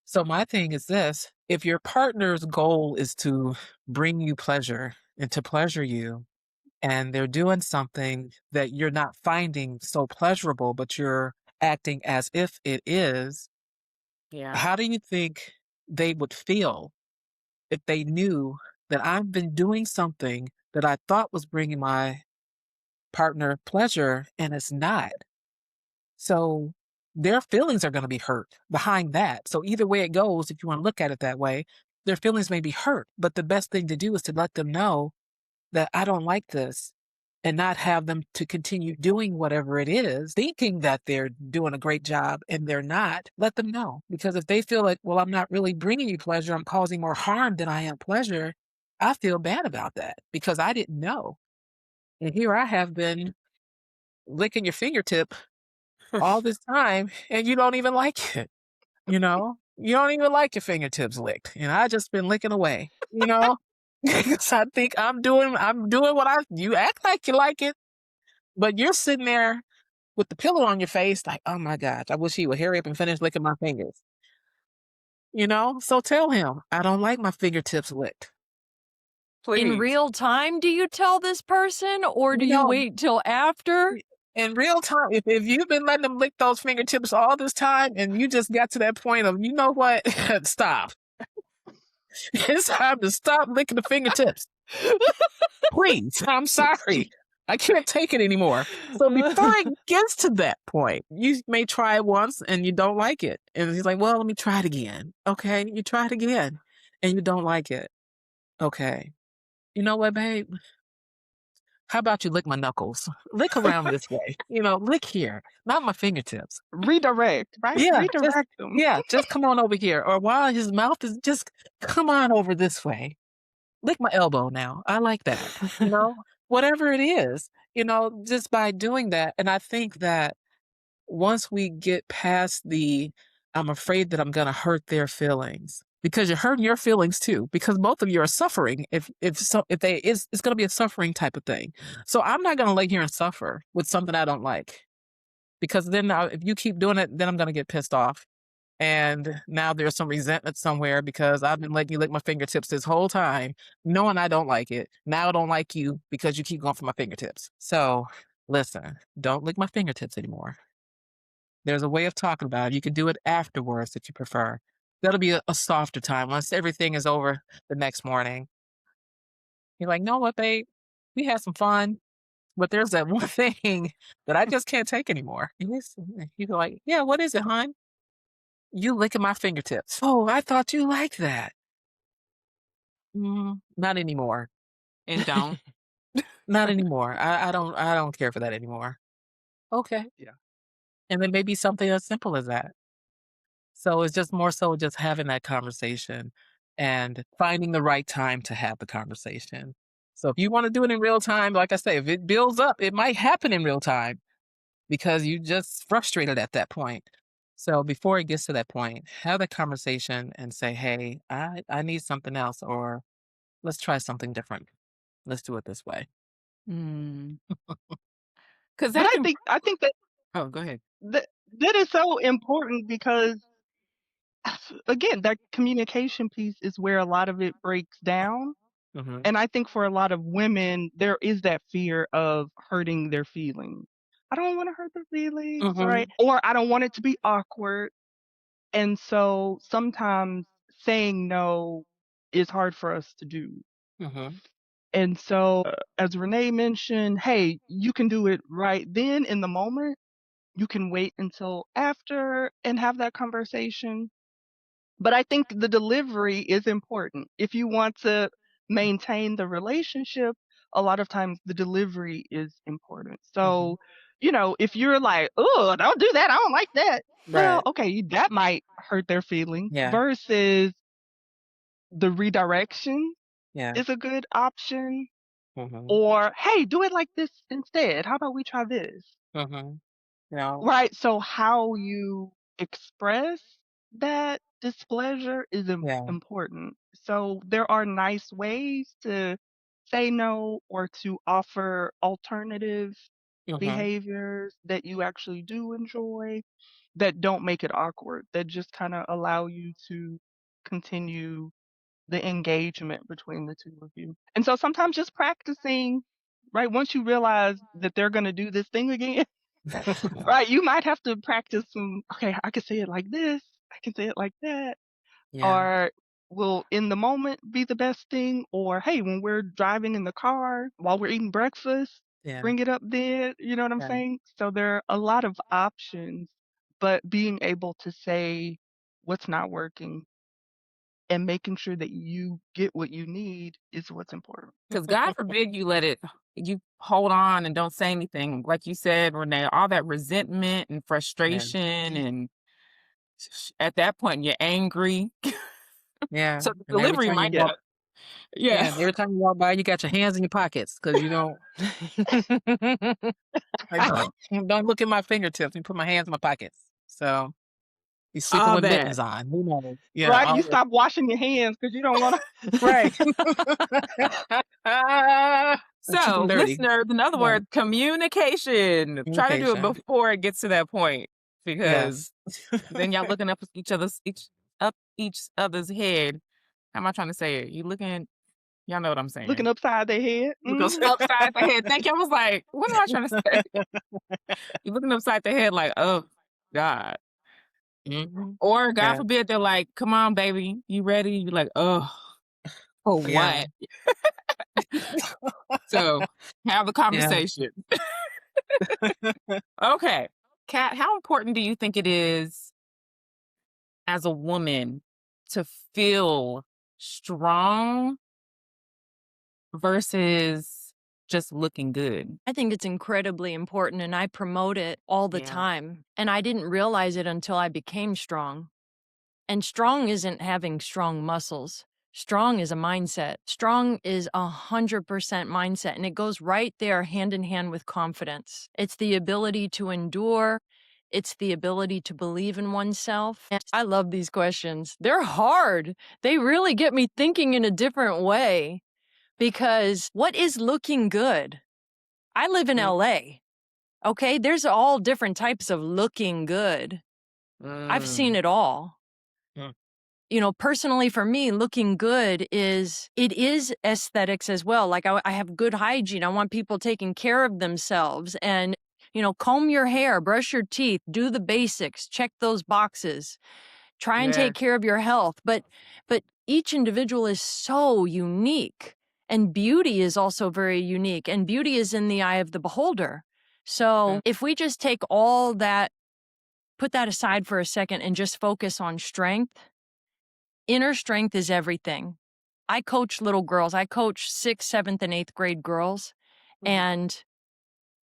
So my thing is this, if your partner's goal is to bring you pleasure and to pleasure you, and they're doing something that you're not finding so pleasurable, but you're acting as if it is, Yeah. how do you think they would feel if they knew that I've been doing something that I thought was bringing my partner pleasure and it's not? So their feelings are going to be hurt behind that. So either way it goes, if you want to look at it that way, their feelings may be hurt. But the best thing to do is to let them know that I don't like this and not have them to continue doing whatever it is, thinking that they're doing a great job and they're not. Let them know. Because if they feel like, well, I'm not really bringing you pleasure, I'm causing more harm than I am pleasure, I feel bad about that because I didn't know. And here I have been licking your fingertip all this time and you don't even like it. You know, you don't even like your fingertips licked. And I just been licking away, you know? Because I think I'm doing you act like you like it, but you're sitting there with the pillow on your face, like, oh my gosh, I wish he would hurry up and finish licking my fingers. You know? So tell him, I don't like my fingertips licked. In Please. real time, do you tell this person or do You you know, wait till after? in real time, if you've been letting them lick those fingertips all this time and you just got to that point of, you know what? Stop. It's time to stop licking the fingertips. Please, I'm sorry. I can't take it anymore. So before it gets to that point, you may try it once and you don't like it. And he's like, well, let me try it again. Okay, you try it again and you don't like it. Okay. You know what, babe? How about you lick my knuckles? Lick around this way. Lick here, not my fingertips. Redirect, right? Yeah, Redirect them. just come on over here. Or while his mouth is just come on over this way. Lick my elbow now. I like that. Whatever it is, just by doing that. And I think that once we get past I'm afraid that I'm going to hurt their feelings because you're hurting your feelings too, because both of you are suffering. It's going to be a suffering type of thing. So I'm not going to lay here and suffer with something I don't like because then if you keep doing it, then I'm going to get pissed off. And now there's some resentment somewhere because I've been letting you lick my fingertips this whole time, knowing I don't like it. Now I don't like you because you keep going for my fingertips. So listen, don't lick my fingertips anymore. There's a way of talking about it. You can do it afterwards if you prefer. That'll be a softer time once everything is over the next morning. You're like, know what, babe? We had some fun, but there's that one thing that I just can't take anymore. He's like, yeah, what is it, hon? You licking my fingertips. Oh, I thought you liked that. Not anymore. And don't. Not anymore. I don't care for that anymore. Okay. Yeah. And then maybe something as simple as that. So it's just more so just having that conversation and finding the right time to have the conversation. So if you want to do it in real time, like I say, if it builds up, it might happen in real time because you just frustrated at that point. So before it gets to that point, have that conversation and say, hey, I need something else, or let's try something different. Let's do it this way. Because But that I can. think that Oh, go ahead. that is so important because again, that communication piece is where a lot of it breaks down. Mm-hmm. And I think for a lot of women, there is that fear of hurting their feelings. I don't want to hurt their feelings, right? Mm-hmm. Or I don't want it to be awkward. And so sometimes saying no is hard for us to do. Mm-hmm. And so, as Renee mentioned, hey, you can do it right then in the moment. You can wait until after and have that conversation. But I think the delivery is important. If you want to maintain the relationship, a lot of times the delivery is important. Mm-hmm. So, if you're like, oh, don't do that, I don't like that. Well, Right. okay, that might hurt their feelings Yeah. versus the redirection Yeah. is a good option. Mm-hmm. Or, hey, do it like this instead. How about we try this? Mm-hmm. No. Right. So how you express that displeasure is Yeah. important. So there are nice ways to say no or to offer alternative Mm-hmm. behaviors that you actually do enjoy that don't make it awkward, that just kind of allow you to continue the engagement between the two of you. And so sometimes just practicing right? Once you realize that they're going to do this thing again, right? You might have to practice some, okay, I can say it like this, I can say it like that, Yeah. or will in the moment be the best thing, or hey, when we're driving in the car while we're eating breakfast, Yeah. bring it up then. You know what I'm Right. saying? So there are a lot of options, but being able to say what's not working and making sure that you get what you need is what's important. Because God forbid you hold on and don't say anything. Like you said, Renee, all that resentment and Yeah. frustration. And at that point, you're angry. Yeah. So the And every delivery time you might Yeah. walk, not. Yeah. yeah, and every time you walk by, you got your hands in your pockets because you don't like, don't look at my fingertips and put my hands in my pockets. So you sleeping All with that. mittens on. Who knows? Yeah, Right? all You stop washing your hands because you don't want to. right. Keep So, them dirty. listeners, in other Right. words, communication. Try to do it Communication. before it gets to that point, Yeah. because then y'all looking up each other's head. How am I trying to say it? You looking, y'all know what I'm saying. Looking upside their head. Look upside the head. Thank you. I was like, what am I trying to say? You're looking upside the head like, oh God. Mhm. Or God Yeah. forbid, they're like, come on, baby, you ready? You're like, oh, for Yeah. what? So have a Yeah. conversation. Okay. Kat, how important do you think it is as a woman to feel strong versus just looking good? I think it's incredibly important, and I promote it all the Yeah. time. And I didn't realize it until I became strong. And strong isn't having strong muscles. Strong is a mindset. Strong is 100% mindset, and it goes right there hand in hand with confidence. It's the ability to endure. It's the ability to believe in oneself. And I love these questions. They're hard. They really get me thinking in a different way, because what is looking good? I live in Mm. LA. Okay, there's all different types of looking good. I've seen it all. Mm. You know, personally for me, looking good is aesthetics as well. Like I have good hygiene. I want people taking care of themselves and, comb your hair, brush your teeth, do the basics, check those boxes, try and Yeah. take care of your health. But each individual is so unique, and beauty is also very unique, and beauty is in the eye of the beholder. So if we just take all that, put that aside for a second and just focus on strength, inner strength is everything. I coach little girls. I coach 6th, 7th, and 8th grade girls. And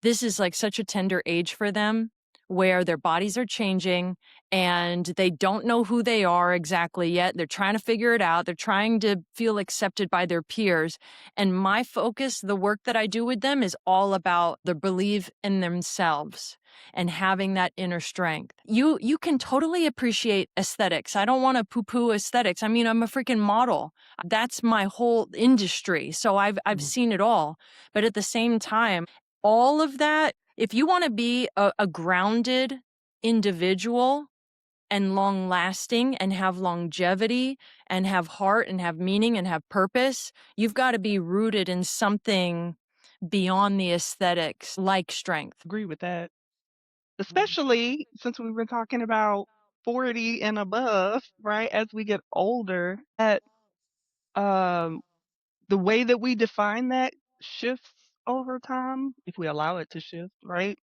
this is like such a tender age for them, where their bodies are changing and they don't know who they are exactly yet. They're trying to figure it out. They're trying to feel accepted by their peers. And my focus, the work that I do with them, is all about the belief in themselves and having that inner strength. You can totally appreciate aesthetics. I don't want to poo-poo aesthetics. I mean, I'm a freaking model. That's my whole industry. So I've seen it all. But at the same time, all of that, if you want to be a grounded individual and long lasting and have longevity and have heart and have meaning and have purpose, you've got to be rooted in something beyond the aesthetics, like strength. Agree with that. Especially since we've been talking about 40 and above, right? As we get older, that um the way that we define that shifts over time if we allow it to shift, right?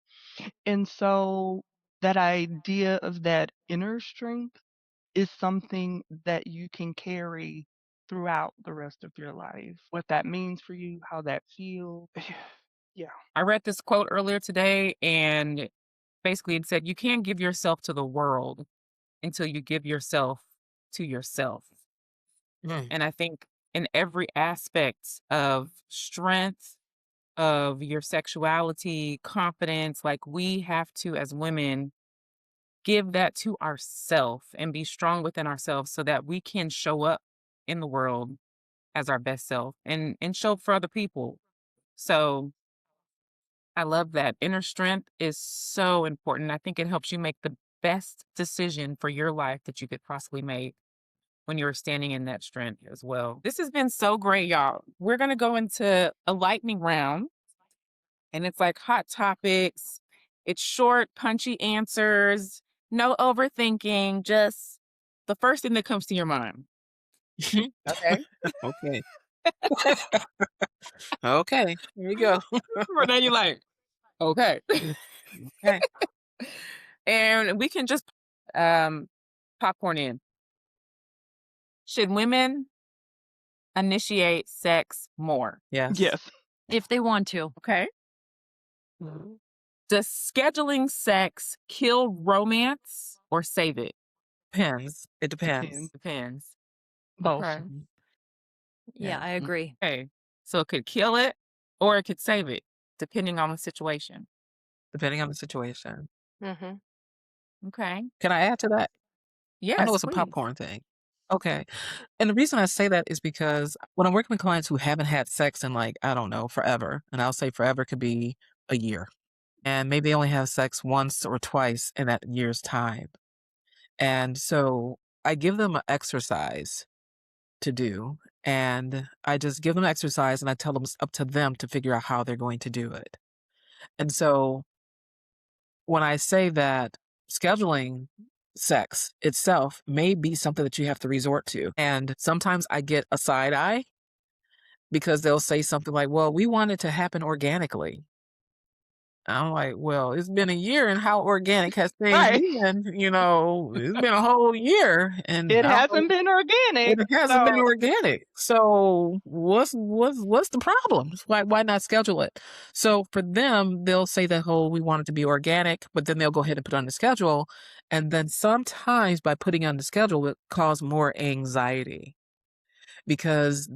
And so that idea of that inner strength is something that you can carry throughout the rest of your life. What that means for you, how that feels. Yeah. I read this quote earlier today, and basically it said, you can't give yourself to the world until you give yourself to yourself. Mm. And I think in every aspect of strength, of your sexuality, confidence, like we have to, as women, give that to ourselves and be strong within ourselves so that we can show up in the world as our best self and show up for other people. So I love that. Inner strength is so important. I think it helps you make the best decision for your life that you could possibly make when you're standing in that strength as well. This has been so great, y'all. We're going to go into a lightning round. and it's like hot topics. It's short, punchy answers, no overthinking, just the first thing that comes to your mind. Okay. Okay. Okay. Here we go. For then you're like, okay. Okay. And we can just popcorn in. Should women initiate sex more? Yes. Yes. If they want to. Okay. Mhm. Does scheduling sex kill romance or save it? Depends. It depends. Depends. Depends. Both. Okay. Mhm. Yeah, Yeah. I agree. Okay. So it could kill it or it could save it, depending on the situation. Depending on the situation. Mm-hmm. Okay. Can I add to that? I know Yes, it's a please. popcorn thing. Okay. And the reason I say that is because when I'm working with clients who haven't had sex in like, I don't know, forever, and I'll say forever could be a year, and maybe they only have sex once or twice in that year's time. And so I give them an exercise to do, and I just give them exercise and I tell them it's up to them to figure out how they're going to do it. And so when I say that scheduling sex itself may be something that you have to resort to, and sometimes I get a side eye because they'll say something like, well, we want it to happen organically. I'm like, well, it's been a year, and how organic has things Right. been? You know, it's been a whole year, and It I don't know, hasn't been organic. it hasn't been So organic. So what's the problem? Why not schedule it? So for them, they'll say that whole we want it to be organic, but then they'll go ahead and put it on the schedule, and then sometimes by putting on the schedule, it causes more anxiety because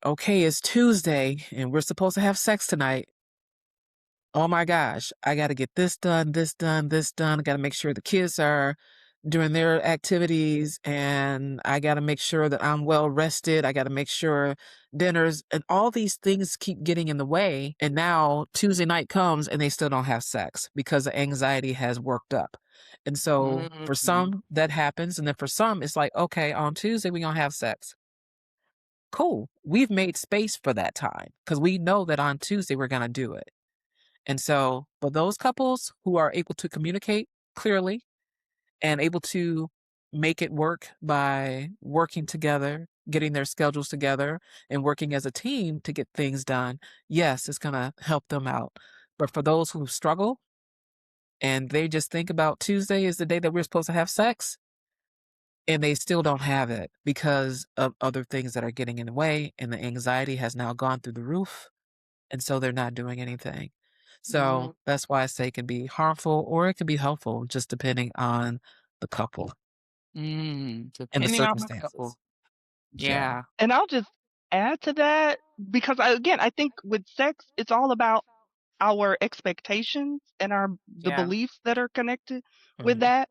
okay, it's Tuesday and we're supposed to have sex tonight. Oh my gosh, I got to get this done, this done, this done. I got to make sure the kids are doing their activities, and I got to make sure that I'm well rested. I got to make sure dinners and all these things keep getting in the way. And now Tuesday night comes and they still don't have sex because the anxiety has worked up. And so for some, that happens. And then for some, it's like, okay, on Tuesday, we're going to have sex. Cool. We've made space for that time because we know that on Tuesday, we're going to do it. And so for those couples who are able to communicate clearly and able to make it work by working together, getting their schedules together, and working as a team to get things done, yes, it's going to help them out. But for those who struggle and they just think about Tuesday is the day that we're supposed to have sex, and they still don't have it because of other things that are getting in the way, and the anxiety has now gone through the roof, and so they're not doing anything. So that's why I say it can be harmful or it can be helpful, just depending on the couple and the Depending on the circumstances. couple. Yeah. Yeah. and I'll just add to that because I think with sex, it's all about our expectations and the Yeah. beliefs that are connected with Mhm. that.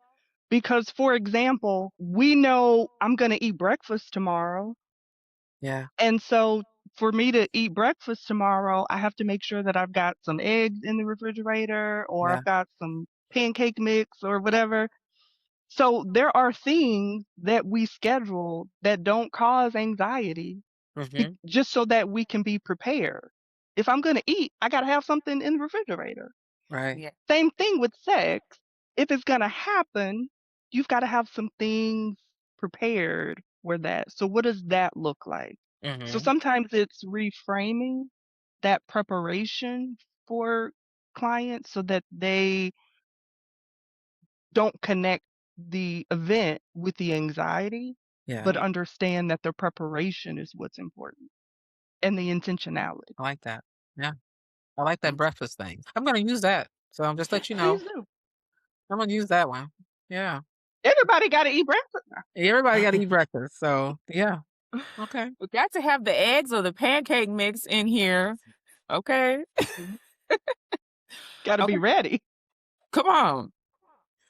Because, for example, we know I'm going to eat breakfast tomorrow. Yeah. And so for me to eat breakfast tomorrow, I have to make sure that I've got some eggs in the refrigerator or Yeah. I've got some pancake mix or whatever. So there are things that we schedule that don't cause anxiety Hmm. just so that we can be prepared. If I'm going to eat, I got to have something in the refrigerator. Right. Yeah. Same thing with sex. If it's going to happen, you've got to have some things prepared for that. So what does that look like? So Hmm. sometimes it's reframing that preparation for clients so that they don't connect the event with the anxiety, Yeah. but understand that the preparation is what's important and the intentionality. I like that. Yeah. I like that Mm. breakfast thing. I'm going to use that. So I'll just let you know. Please do. I'm going to use that one. Yeah. Everybody got to eat breakfast now. Everybody got to eat breakfast. So yeah. Okay. We got to have the eggs or the pancake mix in here. Okay. Got to be Okay. ready. Come on.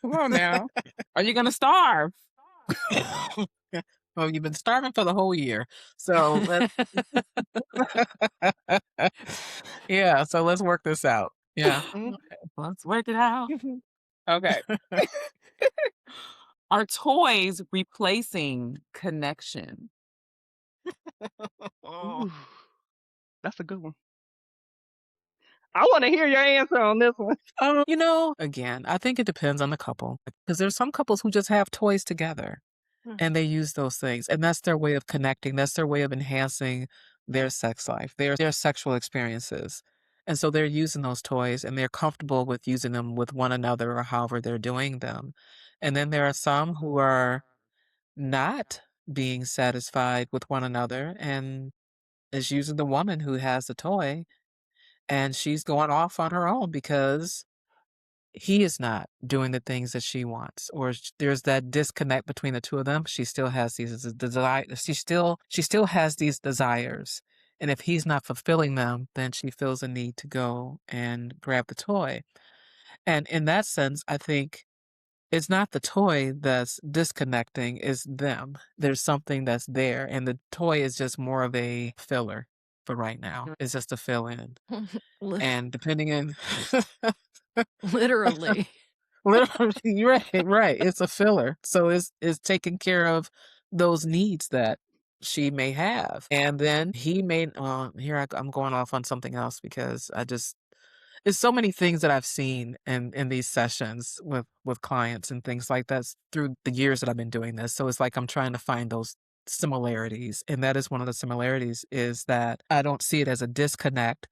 Come on now. Are you going to starve? Well, you've been starving for the whole year. So yeah. So let's work this out. Yeah. Mm. Let's work it out. Okay. Are toys replacing connection? Oh. Ooh, that's a good one. I want to hear your answer on this one. Again, I think it depends on the couple because there's some couples who just have toys together and they use those things, and that's their way of connecting. That's their way of enhancing their sex life, their sexual experiences. And so they're using those toys and they're comfortable with using them with one another or however they're doing them. And then there are some who are not being satisfied with one another and is using the woman who has the toy and she's going off on her own because he is not doing the things that she wants, or there's that disconnect between the two of them. She still has these desires. She still has these desires, and if he's not fulfilling them, then she feels a need to go and grab the toy. And in that sense, I think it's not the toy that's disconnecting; it's them. There's something that's there, and the toy is just more of a filler for right now. It's just a fill in, Li- and depending on Literally. Literally, right. It's a filler. So it's taking care of those needs that she may have. And then he may I'm going off on something else because it's so many things that I've seen in these sessions with clients and things like that through the years that I've been doing this. So it's like I'm trying to find those similarities. And that is one of the similarities is that I don't see it as a disconnect,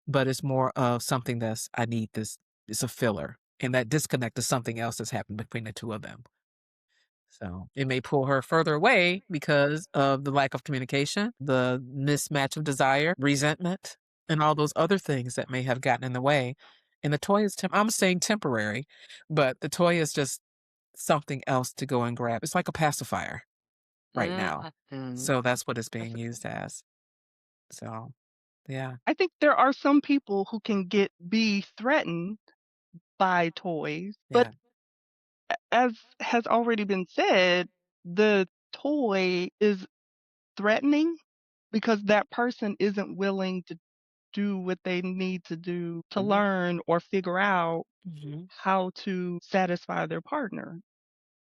but it's more of something I need this. It's a filler. And that disconnect is something else that's happened between the two of them. So it may pull her further away because of the lack of communication, the mismatch of desire, resentment, and all those other things that may have gotten in the way. And the toy is, I'm saying temporary, but the toy is just something else to go and grab. It's like a pacifier right now. So that's what it's being used as. So, yeah. I think there are some people who can be threatened by toys, but Yeah. as has already been said, the toy is threatening because that person isn't willing to do what they need to do to learn or figure out Hmm. how to satisfy their partner,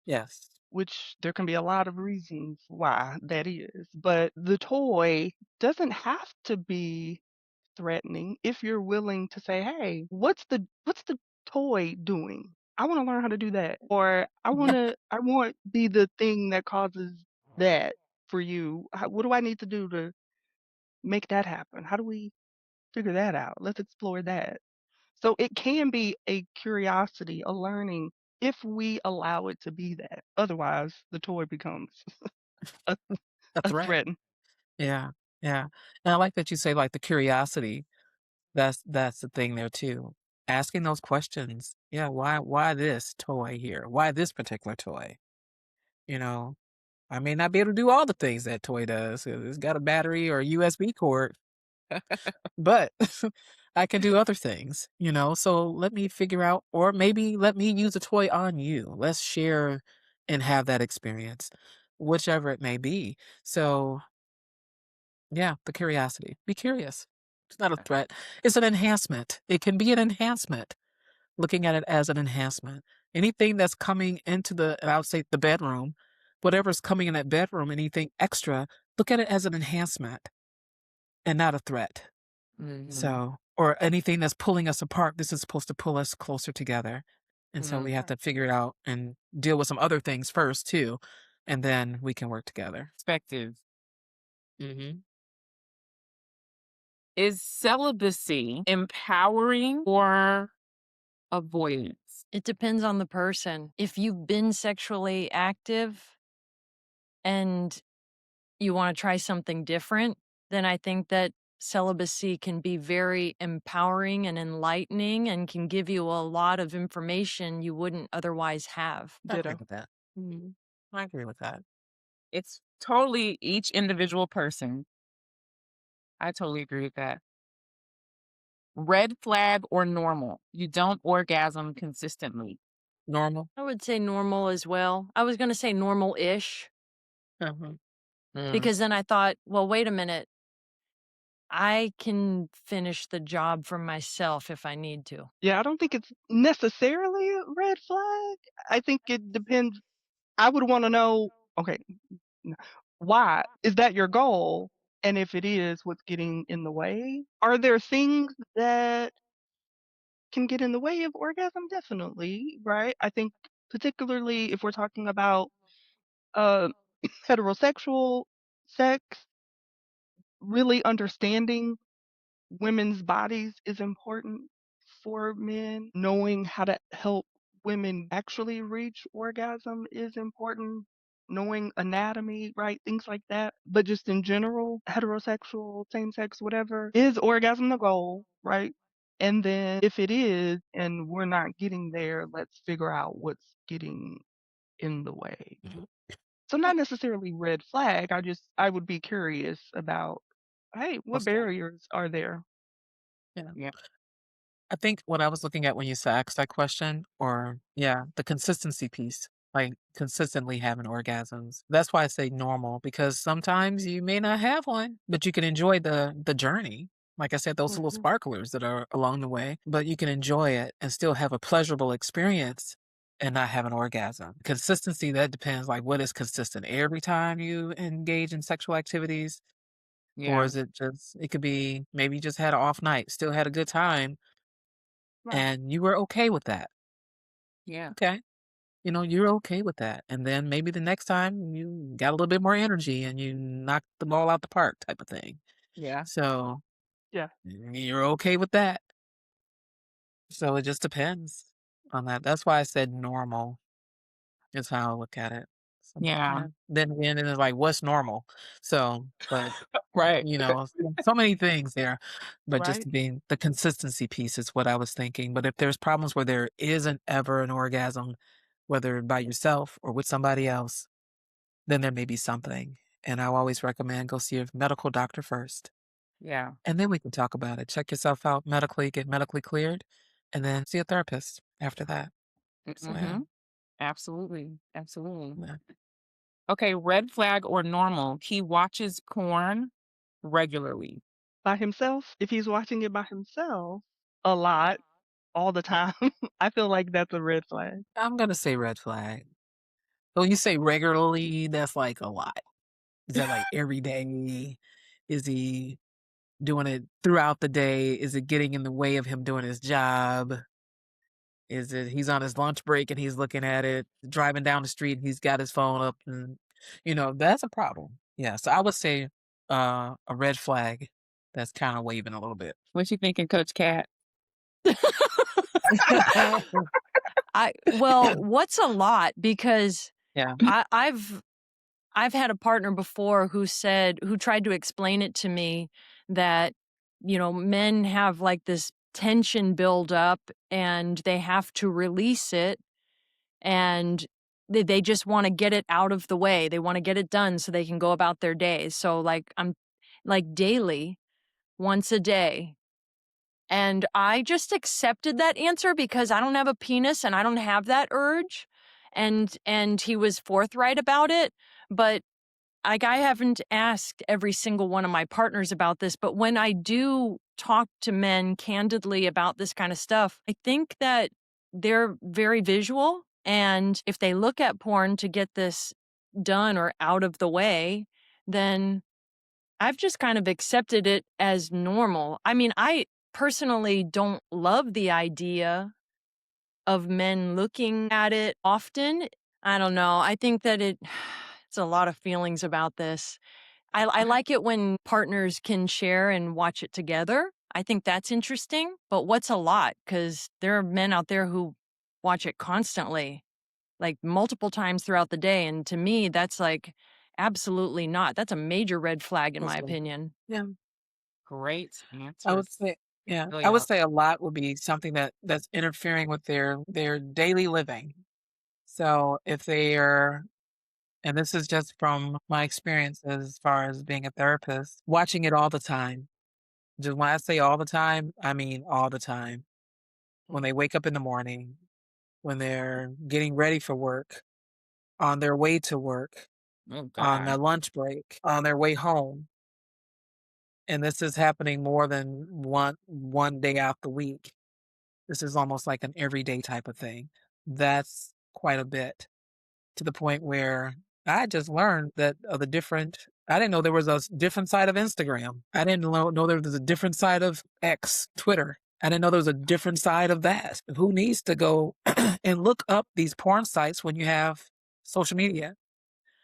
Yes. which there can be a lot of reasons why that is. But the toy doesn't have to be threatening if you're willing to say, "Hey, what's the toy doing? I want to learn how to do that." Or I want be the thing that causes that for you. What do I need to do to make that happen? How do we figure that out? Let's explore that. So it can be a curiosity, a learning if we allow it to be that. Otherwise, the toy becomes a, A a threat. threat. Yeah. Yeah. And I like that you say like the curiosity. That's the thing there too. Asking those questions. Yeah, why this toy here? Why this particular toy? You know, I may not be able to do all the things that toy does. 'Cause it's got a battery or a USB cord, but I can do other things. So let me figure out, or maybe let me use a toy on you. Let's share and have that experience, whichever it may be. So yeah, the curiosity. Be curious. It's not a threat. It's an enhancement. It can be an enhancement. Looking at it as an enhancement. Anything that's coming into and I would say the bedroom, whatever's coming in that bedroom, anything extra, look at it as an enhancement and not a threat. So, or anything that's pulling us apart, this is supposed to pull us closer together. And so we have to figure it out and deal with some other things first too. And then we can work together. Perspective. Hmm. Is celibacy empowering or avoidance? It depends on the person. If you've been sexually active and you want to try something different, then I think that celibacy can be very empowering and enlightening and can give you a lot of information you wouldn't otherwise have. I agree Ditto. with that. I agree with that. It's totally each individual person. I totally agree with that. Red flag or normal? You don't orgasm consistently. Normal. I would say normal as well. I was going to say normal-ish Uh-huh. because then I thought, well, wait a minute. I can finish the job for myself if I need to. Yeah, I don't think it's necessarily a red flag. I think it depends. I would want to know, okay, why? Is that your goal? And if it is, what's getting in the way? Are there things that can get in the way of orgasm? Definitely, right? I think particularly if we're talking about uh, heterosexual sex, really understanding women's bodies is important for men. Knowing how to help women actually reach orgasm is important. Knowing anatomy, right? Things like that. But just in general, heterosexual, same sex, whatever, is orgasm the goal, right? And then if it is and we're not getting there, let's figure out what's getting in the way. So not necessarily red flag. I would be curious about, hey, what What's that? barriers are there? Yeah. Yeah. I think what I was looking at when you asked that question, or yeah, the consistency piece, like consistently having orgasms. That's why I say normal, because sometimes you may not have one, but you can enjoy the journey. Like I said, those little Mhm. sparklers that are along the way, but you can enjoy it and still have a pleasurable experience and not have an orgasm. Consistency, that depends, like what is consistent? Every time you engage in sexual activities, or Yeah. is it just, it could be maybe you just had an off night, still had a good time, Right. and you were okay with that. Yeah. Okay. You're okay with that. And then maybe the next time you got a little bit more energy and you knocked the ball out the park type of thing. Yeah. So Yeah. you're okay with that. So it just depends on that. That's why I said normal is how I look at it. So, Yeah. yeah. Then again, it's like, what's normal? So, but Right. so many things there, but Right. just being the consistency piece is what I was thinking. But if there's problems where there isn't ever an orgasm, whether by yourself or with somebody else, then there may be something. And I always recommend go see a medical doctor first. Yeah. And then we can talk about it. Check yourself out medically, get medically cleared, and then see a therapist after that. So yeah. Mm-hmm. Absolutely. Absolutely. Yeah. Okay, red flag or normal. He watches porn regularly. By himself, if he's watching it by himself a lot, all the time, I feel like that's a red flag. I'm gonna say red flag. When you say regularly, that's like a lot. Is that like every day? Is he doing it throughout the day? Is it getting in the way of him doing his job? Is it he's on his lunch break and he's looking at it, driving down the street and he's got his phone up, and that's a problem. Yeah. So I would say a red flag that's kind of waving a little bit. What you thinking, Coach Cat? What's a lot? Because Yeah. I've had a partner before who tried to explain it to me that, men have like this tension build up and they have to release it, and they just want to get it out of the way. They want to get it done so they can go about their days. So like I'm like daily, once a day. And I just accepted that answer because I don't have a penis and I don't have that urge. And he was forthright about it, but like I haven't asked every single one of my partners about this, but when I do talk to men candidly about this kind of stuff, I think that they're very visual. And if they look at porn to get this done or out of the way, then I've just kind of accepted it as normal. I mean, I personally don't love the idea of men looking at it often. I don't know. I think that it's a lot of feelings about this. I like it when partners can share and watch it together. I think that's interesting. But what's a lot? Because there are men out there who watch it constantly, like multiple times throughout the day. And to me, that's like absolutely not. That's a major red flag, in my Also, opinion. yeah. Great I would answers. say, yeah, Really I would help. say a lot would be something that's interfering with their daily living. So if they are, and this is just from my experience as far as being a therapist, watching it all the time. Just when I say all the time, I mean all the time. When they wake up in the morning, when they're getting ready for work, on their way to work, Oh on their God. lunch break, on their way home. And this is happening more than one day out the week. This is almost like an everyday type of thing. That's quite a bit, to the point where I just learned that of the different I didn't know there was a different side of Instagram. I didn't know there was a different side of X, Twitter. I didn't know there was a different side of that. Who needs to go and look up these porn sites when you have social media?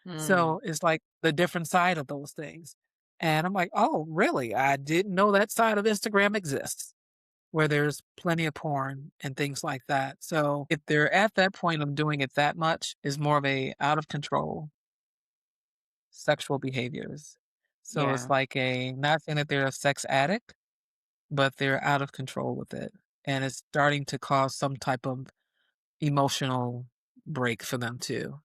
Mm, So it's like the different side of those things. And I'm like, oh, really? I didn't know that side of Instagram exists where there's plenty of porn and things like that. So if they're at that point of doing it that much, is more of a out of control sexual behaviors. So it's yeah. like a not saying that they're a sex addict, but they're out of control with it. And it's starting to cause some type of emotional break for them too.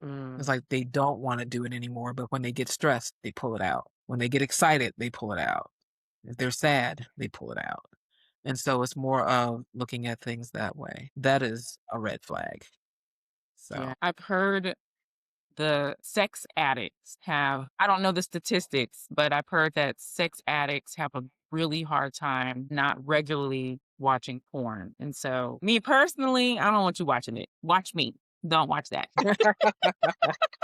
It's Mm, like they don't want to do it anymore, but when they get stressed, they pull it out. When they get excited, they pull it out. If they're sad, they pull it out. And so it's more of looking at things that way. That is a red flag. So, yeah. I've heard the sex addicts have, I don't know the statistics, but I've heard that sex addicts have a really hard time not regularly watching porn. And so, me personally, I don't want you watching it. Watch me. Don't watch that.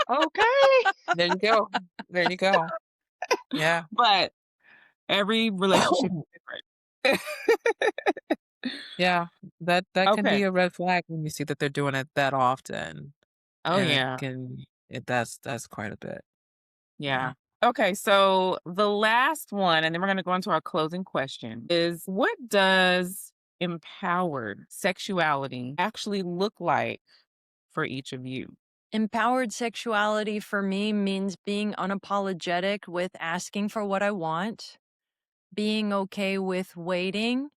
Okay. there you go. There you go. Yeah. But every relationship is different. Yeah. That can Okay. be a red flag when you see that they're doing it that often. Oh, And it yeah. can that's quite a bit. Yeah. Yeah. Okay. So the last one, and then we're going to go into our closing question, is what does empowered sexuality actually look like for each of you? Empowered sexuality for me means being unapologetic with asking for what I want, being okay with waiting,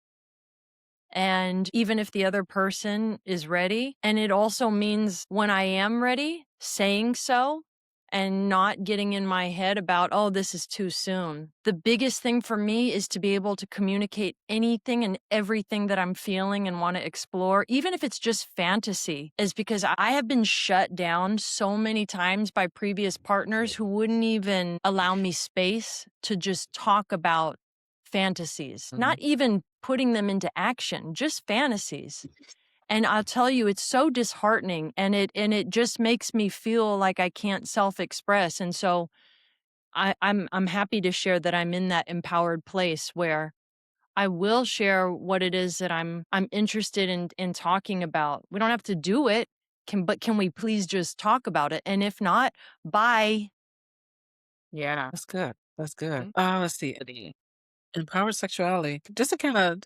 and even if the other person is ready. And it also means when I am ready, saying so and not getting in my head about, oh, this is too soon. The biggest thing for me is to be able to communicate anything and everything that I'm feeling and want to explore, even if it's just fantasy, is because I have been shut down so many times by previous partners who wouldn't even allow me space to just talk about fantasies, not Mhm. even putting them into action, just fantasies. And I'll tell you, it's so disheartening and it just makes me feel like I can't self-express. And so I'm happy to share that I'm in that empowered place where I will share what it is that I'm interested in talking about. We don't have to do it, but can we please just talk about it? And if not, bye. Yeah. That's good. That's good. Mhm. Let's see. Empowered sexuality. Just to kind of,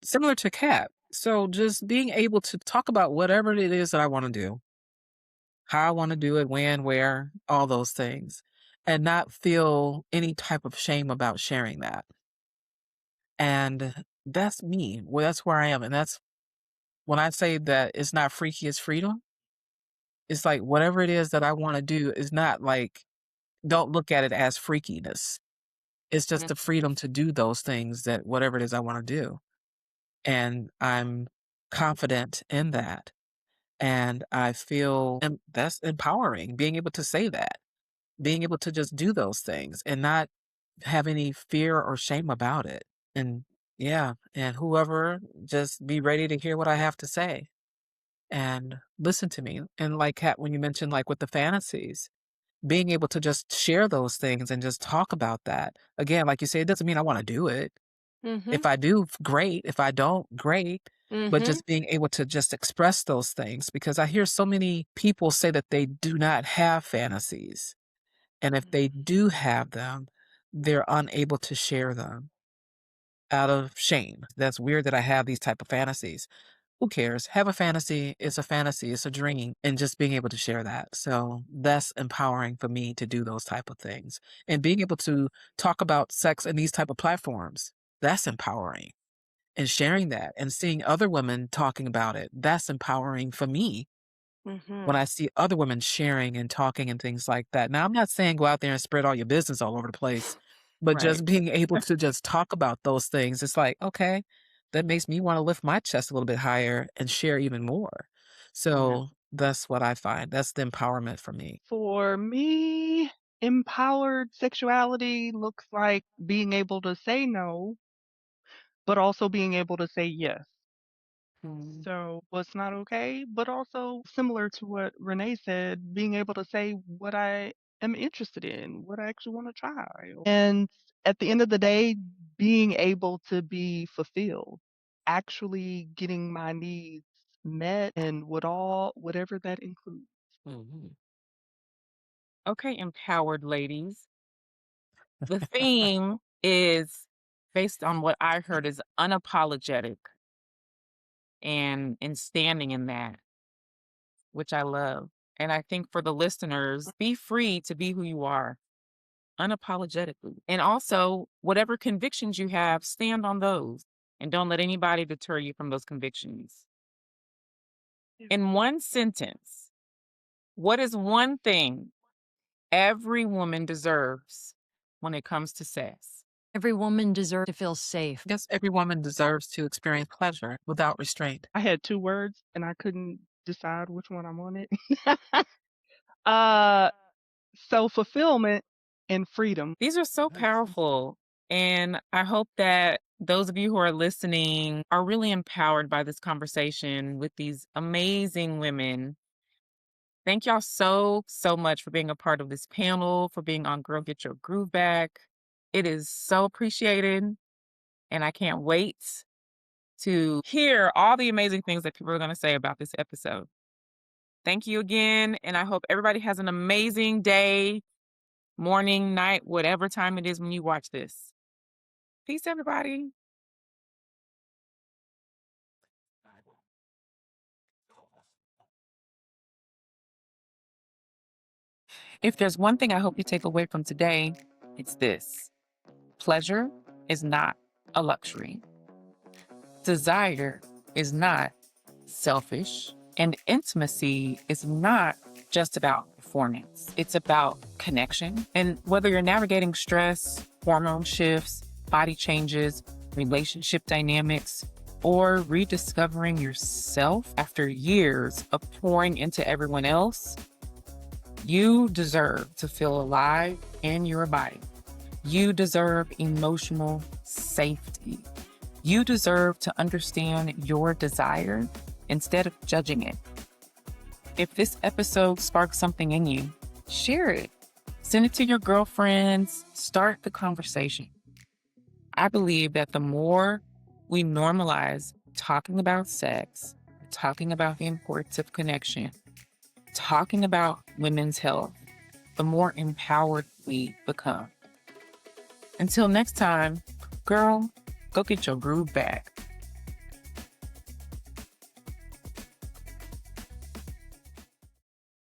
similar to Cat. So just being able to talk about whatever it is that I want to do, how I want to do it, when, where, all those things, and not feel any type of shame about sharing that. And that's me. Well, that's where I am. And that's when I say that it's not freaky, it's freedom. It's like whatever it is that I want to do is not like, don't look at it as freakiness. It's just the freedom to do those things that whatever it is I want to do. And I'm confident in that. And I feel that's empowering, being able to say that, being able to just do those things and not have any fear or shame about it. And yeah, and whoever just be ready to hear what I have to say and listen to me. And like Kat, when you mentioned like with the fantasies, being able to just share those things and just talk about that. Again, like you say, it doesn't mean I want to do it. Mhm. If I do, great. If I don't, great. But Mhm. just being able to just express those things because I hear so many people say that they do not have fantasies. And if they do have them, they're unable to share them out of shame. That's weird that I have these type of fantasies. Who cares? Have a fantasy. It's a fantasy. It's a dream. And just being able to share that. So that's empowering for me to do those type of things. And being able to talk about sex in these type of platforms, that's empowering. And sharing that and seeing other women talking about it, that's empowering for me when Mhm. I see other women sharing and talking and things like that. Now, I'm not saying go out there and spread all your business all over the place, but Right. just being able to just talk about those things, it's like, okay, that makes me want to lift my chest a little bit higher and share even more. Yeah. So that's what I find. That's the empowerment for me. For me, empowered sexuality looks like being able to say no, but also being able to say yes. So what's not okay, but also similar to what Renee said, being able to say what I am interested in, what I actually want to try. And at the end of the day, being able to be fulfilled, actually getting my needs met and whatever that includes. Okay, empowered ladies. The theme is based on what I heard is unapologetic and standing in that, which I love. And I think for the listeners, be free to be who you are unapologetically. And also, whatever convictions you have, stand on those and don't let anybody deter you from those convictions. In one sentence, what is one thing every woman deserves when it comes to sex? Every woman deserves to feel safe. Yes, every woman deserves to experience pleasure without restraint. I had two words and I couldn't decide which one I wanted. uh, Self-fulfillment and freedom. These are so powerful. And I hope that those of you who are listening are really empowered by this conversation with these amazing women. Thank y'all so, so much for being a part of this panel, for being on Girl Get Your Groove Back. It is so appreciated. And I can't wait to hear all the amazing things that people are going to say about this episode. Thank you again. And I hope everybody has an amazing day, morning, night, whatever time it is when you watch this. Peace, everybody. If there's one thing I hope you take away from today, it's this. Pleasure is not a luxury. Desire is not selfish. And intimacy is not just about performance. It's about connection. And whether you're navigating stress, hormone shifts, body changes, relationship dynamics, or rediscovering yourself after years of pouring into everyone else, you deserve to feel alive in your body. You deserve emotional safety. You deserve to understand your desire instead of judging it. If this episode sparks something in you, share it. Send it to your girlfriends. Start the conversation. I believe that the more we normalize talking about sex, talking about the importance of connection, talking about women's health, the more empowered we become. Until next time, girl, go get your groove back.